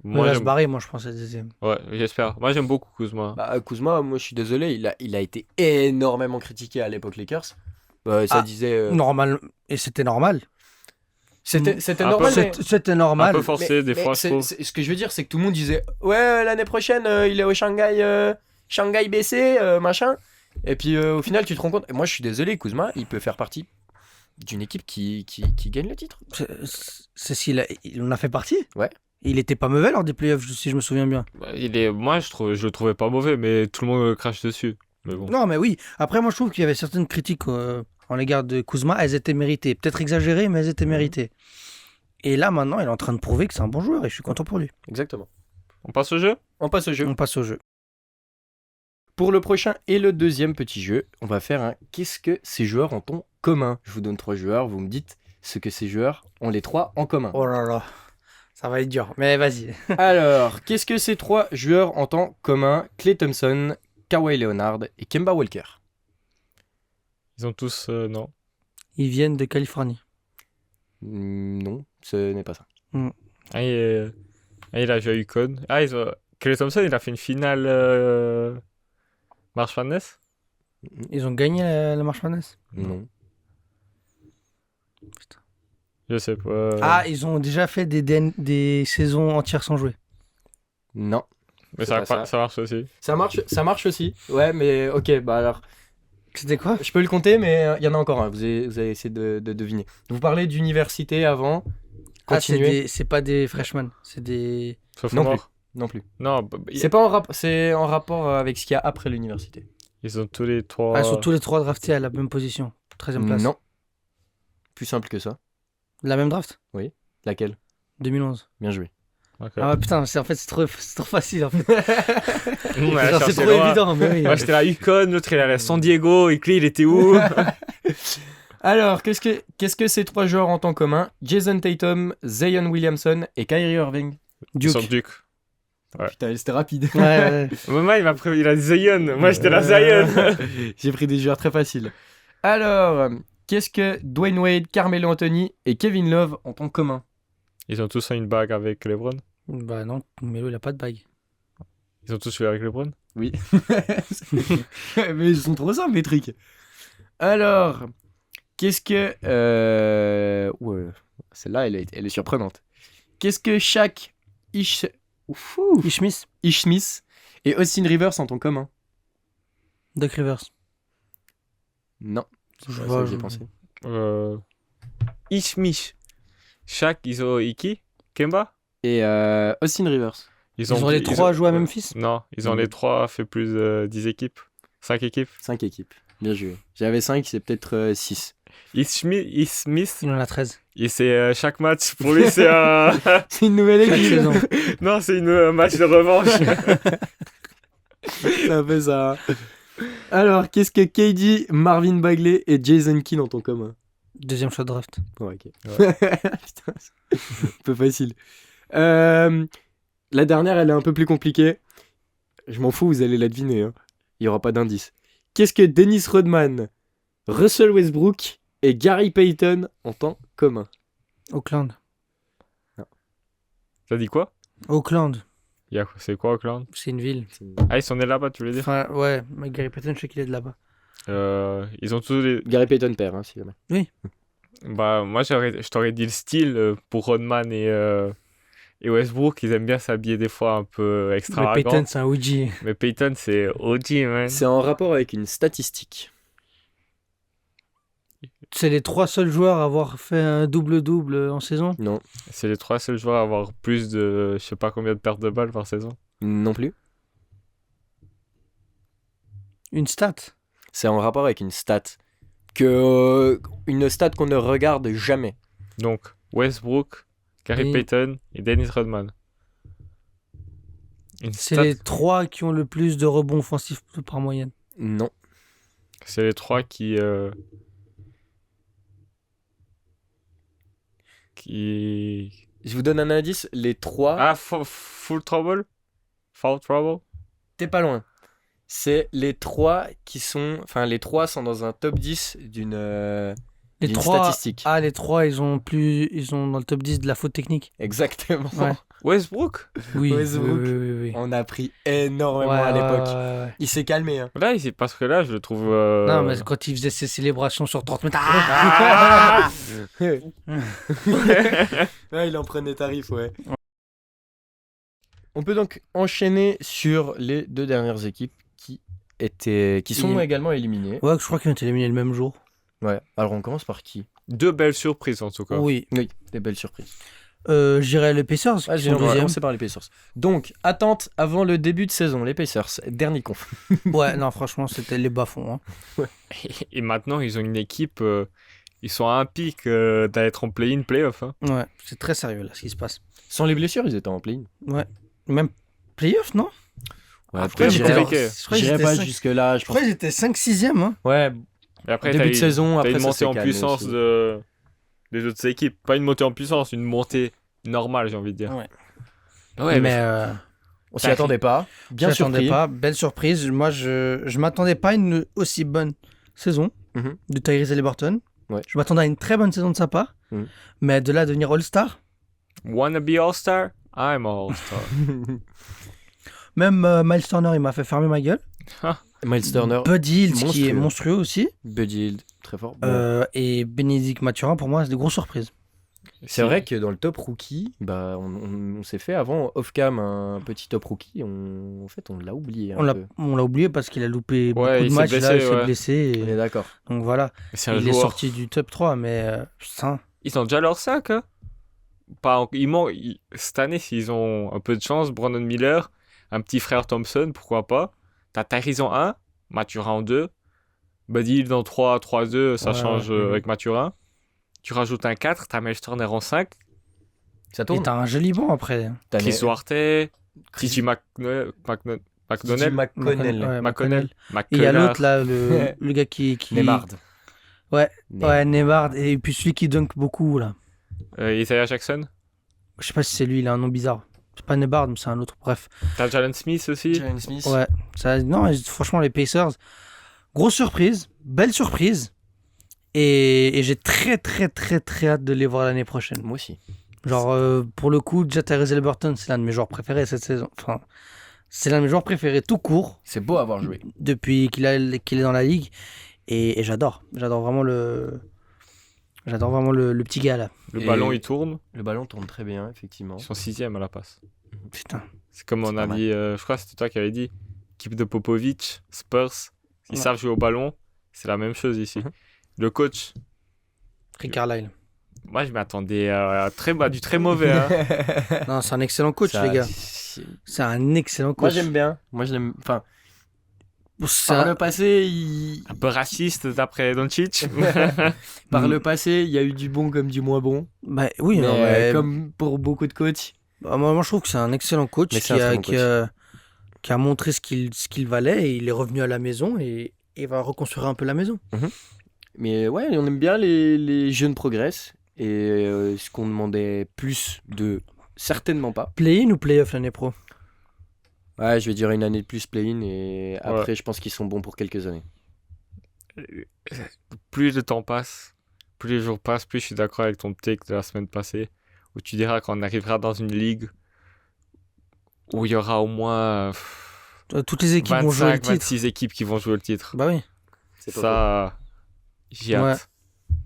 Il Moi, va se j'aime. barrer, moi, je pense, à deuxième. Ouais, j'espère. Moi, j'aime beaucoup Kuzma. Bah, Kuzma, moi je suis désolé, il a été énormément critiqué à l'époque Lakers. Ça Ah, disait. Normal. Et c'était normal. C'était Un normal. peu- mais- C'était Un normal. peu forcé, des fois, je trouve. Ce que je veux dire, c'est que tout le monde disait ouais, l'année prochaine, il est au Shanghai BC, machin. Et puis au final, tu te rends compte. Moi, je suis désolé, Kuzma, il peut faire partie d'une équipe qui gagne le titre. Il en a fait partie. Ouais. Il était pas mauvais lors des playoffs, si je me souviens bien. Bah, moi, je le trouvais pas mauvais, mais tout le monde le crache dessus. Mais bon. Non, mais oui. Après, moi, je trouve qu'il y avait certaines critiques en l'égard de Kuzma. Elles étaient méritées. Peut-être exagérées, mais elles étaient méritées. Et là, maintenant, il est en train de prouver que c'est un bon joueur et je suis content pour lui. Exactement. On passe au jeu? On passe au jeu. On passe au jeu. Pour le prochain et le deuxième petit jeu, on va faire un qu'est-ce que ces joueurs ont en commun. Je vous donne 3 joueurs, vous me dites ce que ces joueurs ont les 3 en commun. Oh là là. Ça va être dur. Mais vas-y. Alors, qu'est-ce que ces 3 joueurs ont en commun? Klay Thompson, Kawhi Leonard et Kemba Walker. Ils ont tous. Non. Ils viennent de Californie. Non, ce n'est pas ça. Ah, il a joué à UConn. Klay Thompson, il a fait une finale. March Madness? Ils ont gagné la March Madness. Non. Je sais pas. Ah, ils ont déjà fait des saisons entières sans jouer. Non. Mais C'est pas ça. ça marche aussi. Ça marche aussi. Ouais, mais ok, bah alors. C'était quoi? Je peux le compter, mais il y en a encore un. Vous allez essayer de deviner. Vous parlez d'université avant. Ah, Continuez. c'est pas des freshmen, c'est des. Non Sophomore. Non plus. Non, C'est pas c'est en rapport avec ce qu'il y a après l'université. ils ont tous les 3. Ah, ils sont tous les trois draftés à la même position, 13e place. Non. Plus simple que ça. La même draft? Laquelle? 2011. Bien joué. Ok. Ah ouais, putain, en fait, c'est trop facile en fait. Nous, on a Genre, c'est cherché trop loin. évident, mais oui. Moi, j'étais à Yukon, l'autre, il allait à San Diego. Et Clay, il était où? Alors, qu'est-ce que ces trois joueurs ont en commun? Jason Tatum, Zion Williamson et Kyrie Irving. Ils sont Duke. Putain, c'était rapide. Ouais, ouais. Maman, il a dit Zion. Moi, j'étais là, Zion. J'ai pris des joueurs très faciles. Alors, qu'est-ce que Dwayne Wade, Carmelo Anthony et Kevin Love ont en commun? Ils ont tous une bague avec LeBron. Bah non, Melo, il a pas de bague. Ils ont tous joué avec LeBron. Oui. Mais ils sont trop simples, les trucs. Alors, qu'est-ce que... Ouais, celle-là, elle est surprenante. Qu'est-ce que Shaq, Ish Smith, Smith et Austin Rivers ont en commun? Doc Rivers. Non. Je C'est vois, ça que j'ai je- pensé. Ishmish. Shaq, ils ont Iki. Kemba. Et Austin Rivers. Ils ont les trois joué à Memphis? Non, ils ont les trois fait plus de 10 équipes. 5 équipes. 5 équipes. Bien joué. J'avais 5, c'est peut-être 6. Smith, Il en a 13. et c'est chaque match. Pour lui, c'est un. C'est une nouvelle Chaque équipe. saison. Non, c'est une match de revanche. Ça fait ça. Alors, qu'est-ce que KD, Marvin Bagley et Jason Kidd ont en commun? Deuxième choix de draft. Ouais, ok. Putain, c'est un peu facile. La dernière, elle est un peu plus compliquée. Je m'en fous, vous allez la deviner. Hein. Il n'y aura pas d'indice. Qu'est-ce que Dennis Rodman, Russell Westbrook et Gary Payton ont en commun? Auckland. T'as dit quoi? Auckland, C'est quoi, Auckland? c'est une ville. Ah, ils sont nés là-bas, tu veux dire? Enfin, ouais, mais Gary Payton, je sais qu'il est de là-bas. Ils ont tous les. Gary Payton père, hein, si jamais. Bah, moi, je t'aurais dit le style pour Rodman et Westbrook. Ils aiment bien s'habiller des fois un peu Mais extravagant. Payton, c'est un OG. Mais Payton, c'est OG, man. C'est en rapport avec une statistique. C'est les trois seuls joueurs à avoir fait un double-double en saison. Non. C'est les trois seuls joueurs à avoir plus de. Je sais pas combien de pertes de balles par saison. Non plus. Une stat. C'est en rapport avec une stat. Une stat qu'on ne regarde jamais. Donc, Westbrook, Gary Et- Payton et Dennis Rodman. Une C'est stat- les trois qui ont le plus de rebonds offensifs par moyenne. Non. C'est les trois qui. Je vous donne un indice. Les trois... Ah, Full Trouble? Foul Trouble? T'es pas loin. C'est les trois qui sont... Enfin, les trois sont dans un top 10 d'une Les trois. statistique. Ah, les trois, ils ont dans le top 10 de la faute technique. Exactement. Ouais. Westbrook? Oui, Westbrook. oui. On a appris énormément Ouais, à ouais, l'époque. ouais. Il s'est calmé. Hein. Là, parce que là, je le trouve. Non, mais quand il faisait ses célébrations sur 30 mètres. Ah Ouais, il en prenait tarif, ouais. On peut donc enchaîner sur les deux dernières équipes qui sont Et- également éliminées. Ouais, je crois qu'ils ont été éliminés le même jour. Ouais. Alors on commence par qui? Deux belles surprises en tout cas. Oui. Oui, des belles surprises. J'irais les Pacers. Ah, qui j'ai sont on va deuxième. commencer par les Pacers. Donc, attente avant le début de saison, les Pacers, dernier conf. Ouais, non, franchement, c'était les bas-fonds. Hein. Et maintenant, ils ont une équipe. Ils sont à un pic d'être en play-in, play-off. Hein. Ouais, c'est très sérieux là ce qui se passe. Sans les blessures, ils étaient en play-in. Ouais. Même playoff, non? Ouais, Après, j'irai c'est pas- compliqué. Je crois que j'irai j'étais pas cinq- jusque-là. Je je crois pense. que j'étais 5-6ème. Hein. Ouais, Et après, début de saison, t'as après une ça montée s'est en calmé puissance aussi. des autres équipes. Pas une montée en puissance, une montée normale, j'ai envie de dire. Ouais. Ouais, mais On s'y attendait pas. Bien je m'attendais surpris. pas. Belle surprise. Moi, je m'attendais pas à une aussi bonne saison Mhm. de Tyrese Haliburton. Ouais. Je m'attendais à une très bonne saison de sa part. Mhm. Mais de là à devenir All-Star, Wanna be All-Star? I'm a All-Star. même Miles Turner, il m'a fait fermer ma gueule. Miles Turner, Buddy Hield, qui monstrueux. est monstrueux aussi. Buddy Hield, très fort. Et Bénédicte Mathurin, pour moi, c'est des grosses surprises. C'est vrai que dans le top rookie, bah, on s'est fait avant off-cam un petit top rookie. En fait, on l'a oublié. On l'a oublié parce qu'il a loupé beaucoup il de s'est matchs. Là, il blessé, s'est ouais. blessé. On est d'accord. Donc voilà, C'est un il est joueur. sorti du top 3. Mais putain, Ils ont déjà leur 5. Hein. Cette année, s'ils ont un peu de chance, Brandon Miller, un petit frère Thompson, pourquoi pas. T'as Tyrese en 1, Mathurin en 2. Buddy Hield en 3, 3-2, ça Ouais, change ouais. avec Mathurin. Tu rajoutes un 4, t'as Miles Turner en 5. Ça et tourne. t'as un joli banc après. Chris Duarte, TJ McDonnell, McConnell. Ouais, McConnell, Et il y a McConnell. l'autre là, le gars qui... Neymar. Ouais, Neymar. Et puis celui qui dunk beaucoup là. Isaiah Jackson. Je sais pas si c'est lui, il a un nom bizarre. C'est pas Neymar, mais c'est un autre. Bref. T'as Jalen Smith aussi. Jalen Smith. Ouais. Non, franchement, les Pacers, grosse surprise, belle surprise. Et j'ai très hâte de les voir l'année prochaine. Moi aussi. Genre, pour le coup, déjà Tyrese Haliburton, c'est l'un de mes joueurs préférés cette saison. Enfin, c'est l'un de mes joueurs préférés tout court C'est beau à avoir joué. depuis qu'il est dans la ligue. Et j'adore. J'adore vraiment le petit gars là. Le Et- ballon, il tourne. Le ballon tourne très bien, effectivement. Ils sont 6e à la passe. Putain. C'est comme on C'est a pas mal. dit, je crois que c'était toi qui avais dit, équipe de Popovic, Spurs, ils Ouais. savent jouer au ballon, c'est la même chose ici. Mhm. Le coach, Rick Carlisle. moi je m'attendais à du très mauvais. Hein. Non, c'est un excellent coach, Ça- les gars. c'est- C'est un excellent Moi coach. j'aime bien. Moi je l'aime. Enfin, C'est par un- le passé, il... Un peu raciste d'après Doncic. par le passé, il y a eu du bon comme du moins bon. Bah, oui, Mais, non, mais comme pour beaucoup de coachs. bah, moi, je trouve que c'est un excellent coach Mais qui c'est un très a, bon qui a montré ce qu'il valait et il est revenu à la maison et va reconstruire un peu la maison. Mais ouais, on aime bien les jeunes progressent. Et ce qu'on demandait plus de... Certainement pas. Play-in ou play-off l'année pro? Ouais, je vais dire une année de plus play-in. Et après, je pense qu'ils sont bons pour quelques années. Plus le temps passe, plus les jours passent, plus je suis d'accord avec ton take de la semaine passée, où tu diras qu'on arrivera dans une ligue où il y aura au moins Toutes les équipes vont jouer le 25, titre. 26 équipes qui vont jouer le titre. Bah oui, C'est pas Ça, j'y hâte. Ouais.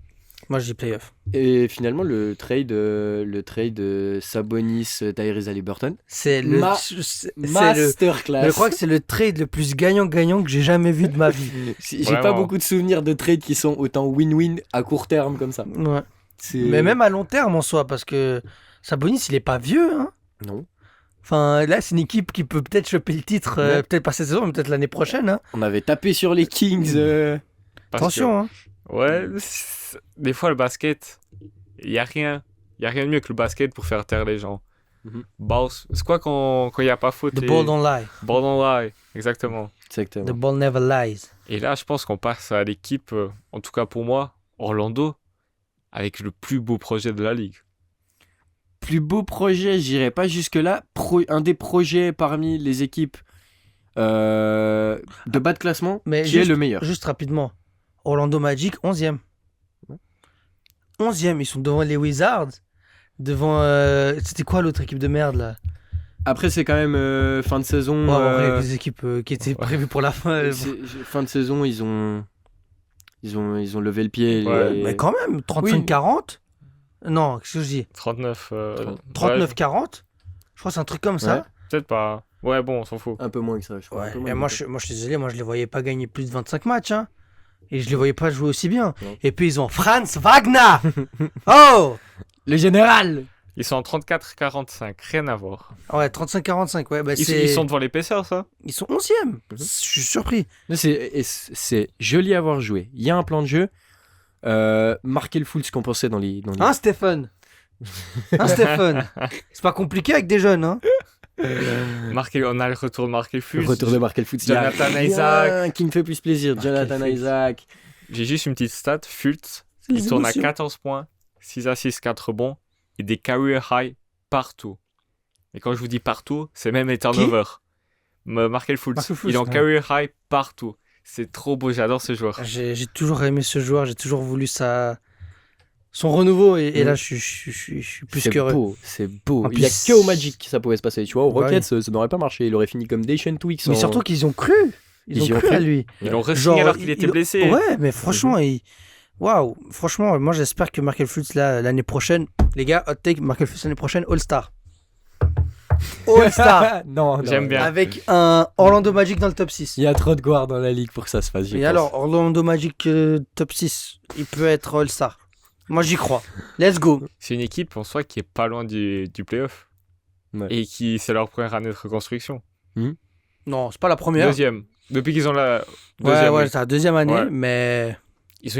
moi je dis play-off. Et finalement, le trade Sabonis, Tyrese Haliburton. C'est le, c'est le- Masterclass. je crois que c'est le trade le plus gagnant-gagnant que j'ai jamais vu de ma vie. J'ai pas Vraiment. beaucoup de souvenirs de trades qui sont autant win-win à court terme comme ça. Ouais. C'est- Mais même à long terme en soi, parce que Sabonis, il est pas vieux. Hein. Non. Enfin, là, c'est une équipe qui peut peut-être choper le titre, Ouais. peut-être pas cette saison, mais peut-être l'année prochaine. Hein. On avait tapé sur les Kings. Parce Attention, hein. que, ouais, des fois le basket, il y a rien de mieux que le basket pour faire taire les gens. Mhm. Boss, c'est quoi quand il y a pas faute The et- ball don't lie. Ball don't lie, exactement. Exactement. The ball never lies. Et là, je pense qu'on passe à l'équipe, en tout cas pour moi, Orlando, avec le plus beau projet de la ligue. Plus beau projet, j'irai pas jusque-là. Un des projets parmi les équipes de bas de classement Mais qui est juste- le meilleur. Juste rapidement. Orlando Magic, 11e. 11e, ils sont devant les Wizards. Devant. C'était quoi l'autre équipe de merde là? Après, c'est quand même fin de saison. Ouais, en vrai, les équipes qui étaient prévues pour la fin. Fin de saison, ils ont levé le pied. Ouais, les- Mais quand même, 35-40. Non, qu'est-ce que je dis? 39. 39-40. Je crois que c'est un truc comme ça. Ouais. Peut-être pas. Ouais, bon, on s'en fout. Un peu moins que ça, je crois. Ouais. Un peu moins Et que moi, ça. je suis désolé, moi je les voyais pas gagner plus de 25 matchs. Hein. Et je les voyais pas jouer aussi bien. Non. Et puis ils ont Franz Wagner. Oh Le général. Ils sont en 34-45, rien à voir. Ouais, 35-45. Ouais, bah, Ils sont devant l'épaisseur, ça. Ils sont 11e. Je suis surpris. C'est joli à voir jouer. Il y a un plan de jeu. Marquer le full, ce qu'on pensait dans les... Hein, Stéphane? Hein, Stéphane? C'est pas compliqué avec des jeunes, hein? On a le retour de Markel Le Fultz. retour de marquer le foot. Il y a Jonathan rien Isaac. qui me fait plus plaisir. Markel Jonathan Fultz. Isaac. J'ai juste une petite stat. Fultz, Les il tourne à émotions. 14 points, 6 assists, 4 rebonds et des career high partout. Et quand je vous dis partout, c'est même les turnovers. Markel Fultz, Markel Fultz, il est en ouais. career high partout. C'est trop beau, j'adore ce joueur. J'ai toujours aimé ce joueur, j'ai toujours voulu son renouveau et là je suis plus C'est qu'heureux. beau, c'est beau. En Il y a plus- que au Magic que ça pouvait se passer. Tu vois, au Bah Rockets, ça n'aurait pas marché. Il aurait fini comme Dacian Twix. Mais surtout qu'ils ont cru. Ils ont cru à lui. Ils l'ont re Genre, alors qu'il était il- blessé. Ouais, mais franchement, Waouh, franchement, moi j'espère que Markel Fultz l'année prochaine, les gars, hot take, Markel Fultz l'année prochaine, All-Star. All-Star. Non, J'aime bien. Avec un Orlando Magic dans le top 6. Il y a trop de guards dans la ligue pour que ça se fasse. je Et pense. alors, Orlando Magic top 6, il peut être All-Star. Moi j'y crois. Let's go. C'est une équipe en soi qui est pas loin du playoff. Ouais. Et qui c'est leur première année de reconstruction. Non, c'est pas la première. Deuxième. Depuis qu'ils ont la Ouais, deuxième. ouais, oui. c'est la deuxième année, Ouais. mais Ils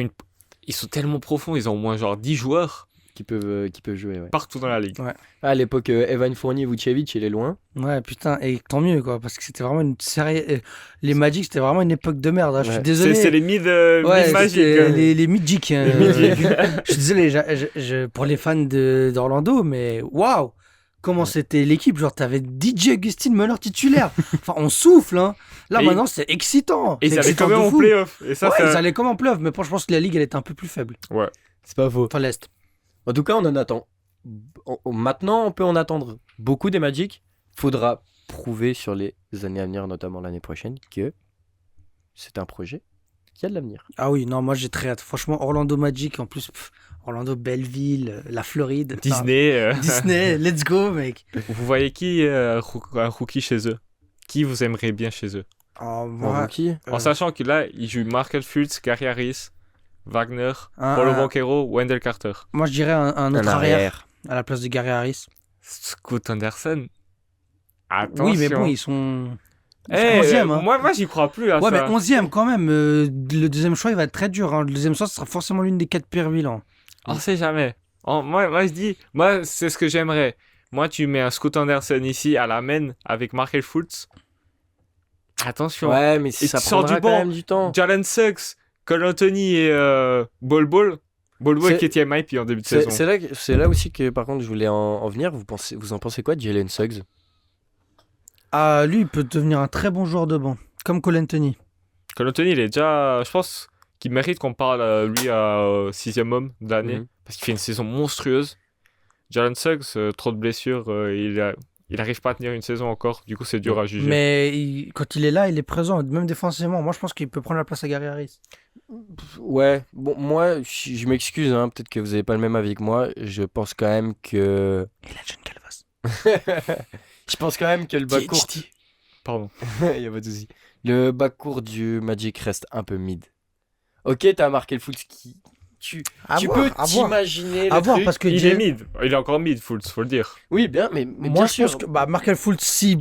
sont tellement profonds, ils ont au moins genre 10 joueurs Qui peuvent jouer, ouais. partout dans la ligue. À l'époque, Evan Fournier, Vucevic, il est loin. ouais, putain, et tant mieux quoi, parce que c'était vraiment une série. Les Magic, c'était vraiment une époque de merde. Hein. Je suis Ouais. désolé. C'est les mid Ouais, Magic. c'était les Magic. Hein. Les Magic. Je suis désolé pour les fans d'Orlando, mais waouh! Comment c'était l'équipe? Genre, t'avais DJ Augustin meneur titulaire. Enfin, on souffle, hein. Là, Et maintenant, c'est excitant. Et C'est ils allaient excitant quand même de en fou. playoff. Et ça, Ouais, ça... ils allaient comme en pleuve, mais je pense que la ligue, elle était un peu plus faible. C'est pas faux. Enfin, l'Est. En tout cas, on en attend. Maintenant, on peut en attendre beaucoup des Magic. Faudra prouver sur les années à venir, notamment l'année prochaine, que c'est un projet qui a de l'avenir. Ah oui, non, moi, j'ai très hâte. Franchement, Orlando Magic, en plus, Orlando, Belleville, la Floride. Disney. Enfin, Disney, let's go, mec. Vous voyez qui un rookie chez eux? Qui vous aimerez bien chez eux? Oh, En moi, rookie. En sachant que là, ils jouent Markel Fultz, Gary Harris, Wagner, Un- Paulo un- Banchero, Wendell Carter. moi, je dirais un autre Un arrière à la place de Gary Harris. Scoot Anderson. Attention. Oui, mais bon, ils sont. Eh, 11e, hein. moi, j'y crois plus à Ouais, mais ça. 11e quand même. Le deuxième choix, il va être très dur. Hein. Le deuxième choix, ce sera forcément l'une des 4 pires bilans. On sait jamais. Moi, je dis, moi, c'est ce que j'aimerais. Moi, tu mets un Scoot Anderson ici à la main avec Markel Fultz. Attention. Ouais, mais Et ça tu sors prendra du quand banc. même du temps. Jalen Suggs, Cole Anthony et Bol Bol. Bol Bol C'est- qui était MIP en début de C'est saison. c'est là aussi que, par contre, je voulais en venir. Vous en pensez quoi de Jalen Suggs? Ah, lui, il peut devenir un très bon joueur de banc. Comme Cole Anthony. Cole Anthony, il est déjà. Je pense qu'il mérite qu'on parle lui à 6e homme de l'année. Mhm. Parce qu'il fait une saison monstrueuse. Jalen Suggs, trop de blessures. Il arrive pas à tenir une saison encore. Du coup, c'est dur à juger. Mais quand il est là, il est présent, même défensivement. Moi, je pense qu'il peut prendre la place à Gary Harris. Ouais, bon, moi, je m'excuse, hein, peut-être que vous n'avez pas le même avis que moi. Je pense quand même que. Et la John Calvas. Je pense quand même que le backcourt. Pardon. Il y a pas de souci. Le backcourt du Magic reste un peu mid. Ok, t'as marqué le foot qui. Tu peux t'imaginer À le voir, truc. parce que Il est mid. Il est encore mid, faut le dire. Oui, bien, mais Moi, bien je sûr. pense que Markel Fultz, si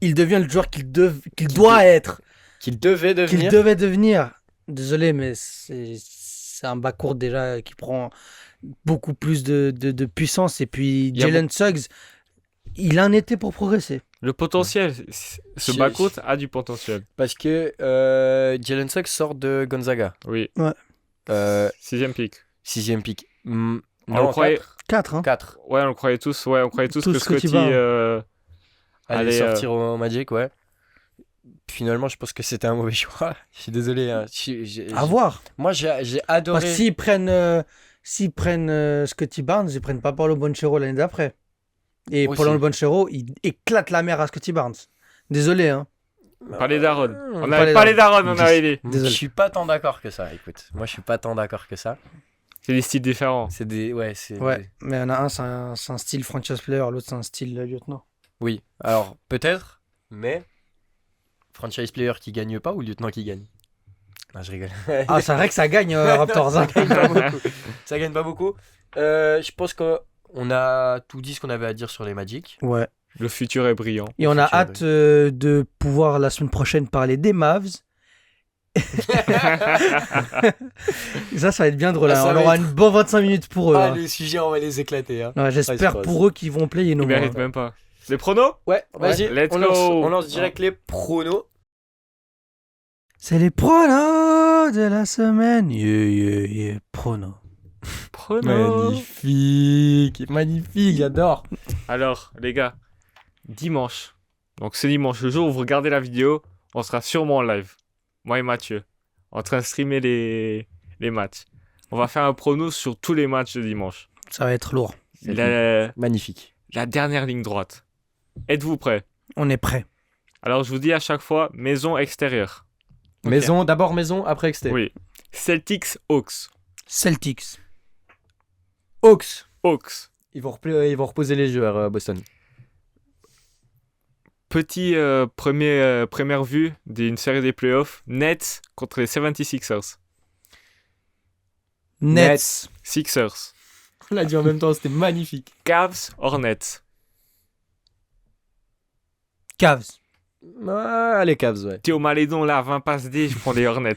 il devient le joueur qu'il doit être, Qu'il devait qu'il devenir. devait devenir. Désolé, mais c'est un backcourt déjà qui prend beaucoup plus de puissance. Et puis Il y a Jalen Suggs, il a un été pour progresser. Le potentiel. Ce Je- backcourt a du potentiel. Parce que Jalen Suggs sort de Gonzaga. Oui. 6e pick. 6ème pick. On Non, le croyait. 4, hein. 4. Ouais, on le croyait tous. Ouais, on croyait tous Tous que Scotty Scotty. Barnes. Allez Allez, sortir au Magic, ouais. Finalement, je pense que c'était un mauvais choix. Je suis désolé. Hein. À voir. Moi, j'ai Parce adoré. que s'ils prennent Scotty Barnes, ils prennent pas Paulo Banchero l'année d'après. Et Aussi. Paulo Banchero, il éclate la mer à Scotty Barnes. Désolé, hein. Pas les darons. On Pas avait les pas les darons. darons, on avait dit. Je Désolé. suis pas tant d'accord que ça. Écoute, moi, je suis pas tant d'accord que ça. C'est des styles différents. C'est des, ouais, c'est. Ouais, mais il y en a un, c'est un style franchise player, l'autre, c'est un style lieutenant. Oui. Alors peut-être, mais franchise player qui gagne pas ou lieutenant qui gagne. Non, je rigole. Ah, c'est vrai que ça gagne, Raptors. Hein. Ça gagne pas beaucoup. Ça gagne pas beaucoup. Je pense qu'on a tout dit ce qu'on avait à dire sur les Magic. Ouais. Le futur est brillant. Et on a Futur, hâte de pouvoir la semaine prochaine parler des Mavs. Ça va être bien drôle. Ah, Hein. ça On va aura être- une bonne 25 minutes pour eux. Ah, hein. les sujets, on va les éclater. Hein. Ouais, Ouais, j'espère c'est pour eux qu'ils vont player Ils nos méritent même pas. Les pronos? Ouais, vas-y, let's on lance, go. on lance direct les pronos. C'est les pronos de la semaine. Yeah. Pronos. Pronos. Magnifique, magnifique, j'adore. Alors, les gars, dimanche. Donc, ce dimanche, le jour où vous regardez la vidéo, on sera sûrement en live. Moi et Mathieu. En train de streamer les matchs. On va faire un prono sur tous les matchs de dimanche. Ça va être lourd. Magnifique. La dernière ligne droite. Êtes-vous prêts? On est prêt. Alors, je vous dis à chaque fois, maison extérieure. Maison, d'abord maison, après extérieur. Oui. Celtics Hawks. Celtics. Hawks. Hawks. Ils vont reposer les joueurs, Boston. Première vue d'une série des playoffs. Nets contre les 76ers. Nets. Sixers. On l'a dit en même temps, c'était magnifique. Cavs Hornets. Cavs. Ah, les Cavs, ouais. Théo Malédon là, 20 passes D, je prends les Hornets.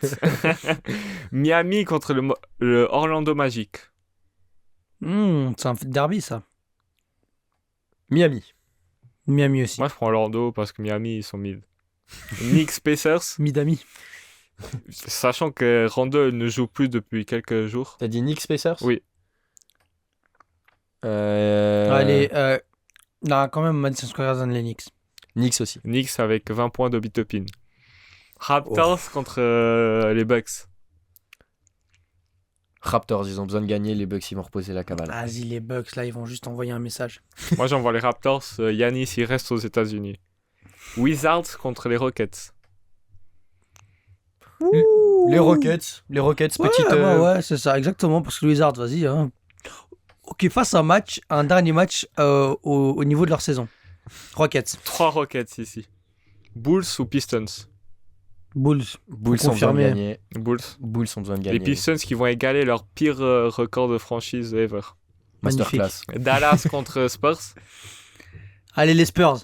Miami contre le Orlando Magic. C'est un derby, ça. Miami. Miami aussi. Moi je prends Orlando parce que Miami ils sont mid. Knicks Pacers. Midami. Sachant que Rondo ne joue plus depuis quelques jours. T'as dit Knicks Pacers? Oui. Allez, non, quand même, Madison Square Garden, les Knicks. Knicks aussi. Knicks avec 20 points d'Obi Toppin. Raptors contre les Bucks. Raptors, ils ont besoin de gagner. Les Bucks, ils vont reposer la cavale. Vas-y, les Bucks, là, ils vont juste envoyer un message. Moi j'envoie les Raptors. Giannis il reste aux États-Unis. Wizards contre les Rockets. Les Rockets, petite. Ouais, c'est ça, exactement. Parce que les Wizards, vas-y. Hein. Ok, face à un dernier match au niveau de leur saison. Rockets. 3 Rockets ici. Bulls ou Pistons? Bulls. Bulls ont besoin de confirmer. gagner. Bulls. Bulls ont besoin de gagner. Les Pistons qui vont égaler leur pire record de franchise ever. Masterclass. Dallas contre Spurs. Allez, les Spurs.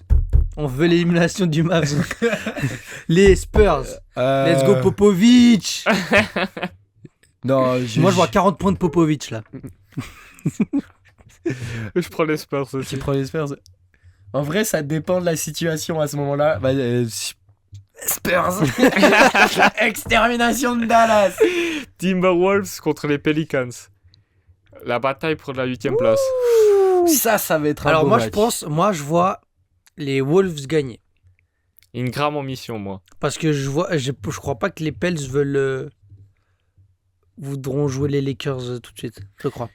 On veut l'élimination du Mavs. Les Spurs. Let's go Popovic. Non, Moi, je vois 40 points de Popovic, là. Je prends les Spurs aussi. Tu prends les Spurs. En vrai, ça dépend de la situation à ce moment-là. Bah, Spurs. Extermination de Dallas. Timberwolves contre les Pelicans. La bataille pour la 8ème place. Ça va être un Alors, beau match. moi, je vois les Wolves gagner. Ingram en mission, moi. Parce que je crois pas que les Pels voudront jouer les Lakers tout de suite. Je crois.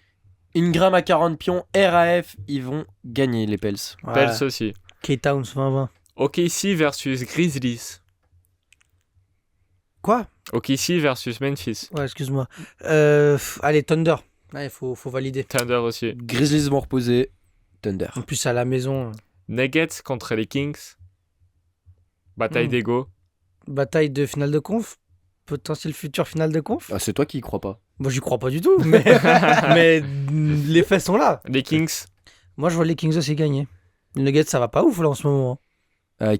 Ingram à 40 pions, RAF, ils vont gagner les Pels. Ouais. Pels aussi. K-Towns 20-20. OKC versus Grizzlies. Quoi? OKC versus Memphis. Ouais, excuse-moi. Allez, Thunder. Il faut valider. Thunder aussi. Grizzlies vont reposer. Thunder. En plus, à la maison, Nuggets contre les Kings. Bataille d'ego. bataille de finale de conf. Potentiel futur finale de conf. Ah, c'est toi qui y crois pas. Moi, j'y crois pas du tout. Mais, mais les faits sont là. Les Kings. Moi, je vois les Kings aussi gagner. Les Nuggets, ça va pas ouf là en ce moment.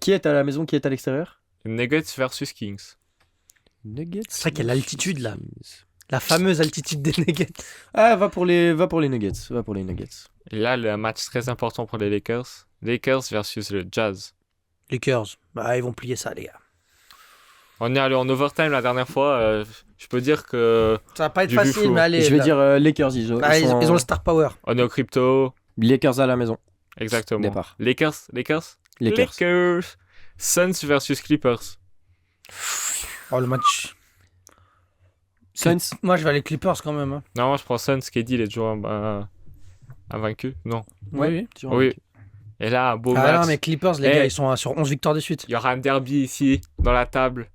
Qui est à la maison, qui est à l'extérieur? Nuggets versus Kings. Nuggets. C'est vrai qu'il y a l'altitude, là. La fameuse altitude des Nuggets. Ah, va pour les Nuggets. Va pour les Nuggets. Et là, le match très important pour les Lakers. Lakers versus le Jazz. Lakers. Bah, ils vont plier ça, les gars. On est allé en overtime la dernière fois. Je peux dire que Ça va pas être J'ai vu facile, flou. mais allez. Je vais là. dire Lakers. Ils ont, Ah, ils sont ils ont en- le star power. on est au crypto. Lakers à la maison. Exactement. Départ. Lakers. Lakers. Suns versus Clippers. Oh, le match. Suns. Moi, je vais aller Clippers quand même. Hein. Non, moi je prends Suns. KD, il est toujours invaincu. Non. Ouais. Oui. Et là, un beau Ah match. non, mais Clippers, les Eh. gars, ils sont sur 11 victoires de suite. Il y aura un derby ici, dans la table.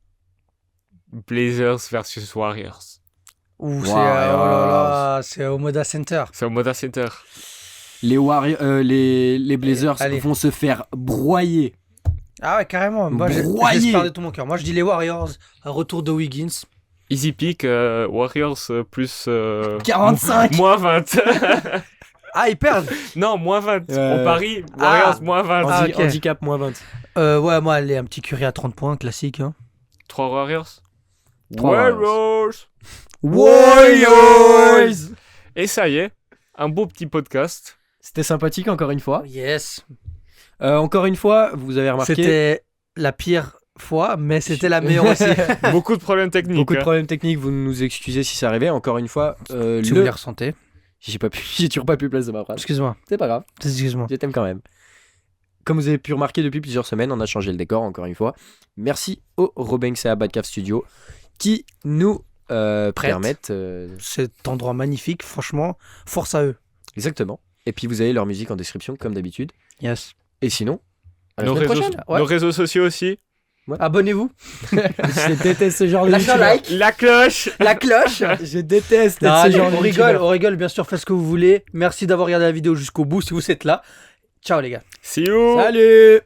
Blazers versus Warriors. Ouh, Wow, c'est oh là là, c'est au Moda Center. C'est au Moda Center. Les les Blazers Allez. vont se faire broyer. Ah ouais, carrément. Moi, Broyé. j'espère de tout mon cœur. Moi, je dis les Warriors, un retour de Wiggins. Easy pick, Warriors plus... 45. Moins 20. Ah, ils perdent. Non, moins 20. Euh, On parie, Warriors moins 20. Ah, ok. Handicap moins 20. Ouais, moi, allez, un petit Curry à 30 points, classique. Hein. 3 Warriors. 3 Warriors. Warriors. Et ça y est, un beau petit podcast. C'était sympathique encore une fois. Yes. Encore une fois, vous avez remarqué C'était la pire fois, mais c'était la meilleure aussi. Beaucoup de problèmes techniques. beaucoup de hein. problèmes techniques. Vous nous excusez si ça arrivait. Encore une fois, Si vous les ressentez. j'ai toujours pas pu placer ma phrase. Excuse-moi. C'est pas grave. Excuse-moi. Je t'aime quand même. Comme vous avez pu remarquer depuis plusieurs semaines, on a changé le décor encore une fois. Merci au Robinx et à Badcave Studio qui nous permettent. Cet endroit magnifique, franchement, force à eux. Exactement. Et puis vous avez leur musique en description comme d'habitude. Yes. Et sinon, à la Nos semaine réseaux, prochaine. Ouais. nos réseaux sociaux aussi. Abonnez-vous. Je déteste ce genre de Lâchez un youtubeur. like. La cloche. La cloche. Je déteste Non, être ce allez, genre de youtubeur. on rigole, bien sûr, faites ce que vous voulez. Merci d'avoir regardé la vidéo jusqu'au bout si vous êtes là. Ciao les gars. See you. Salut.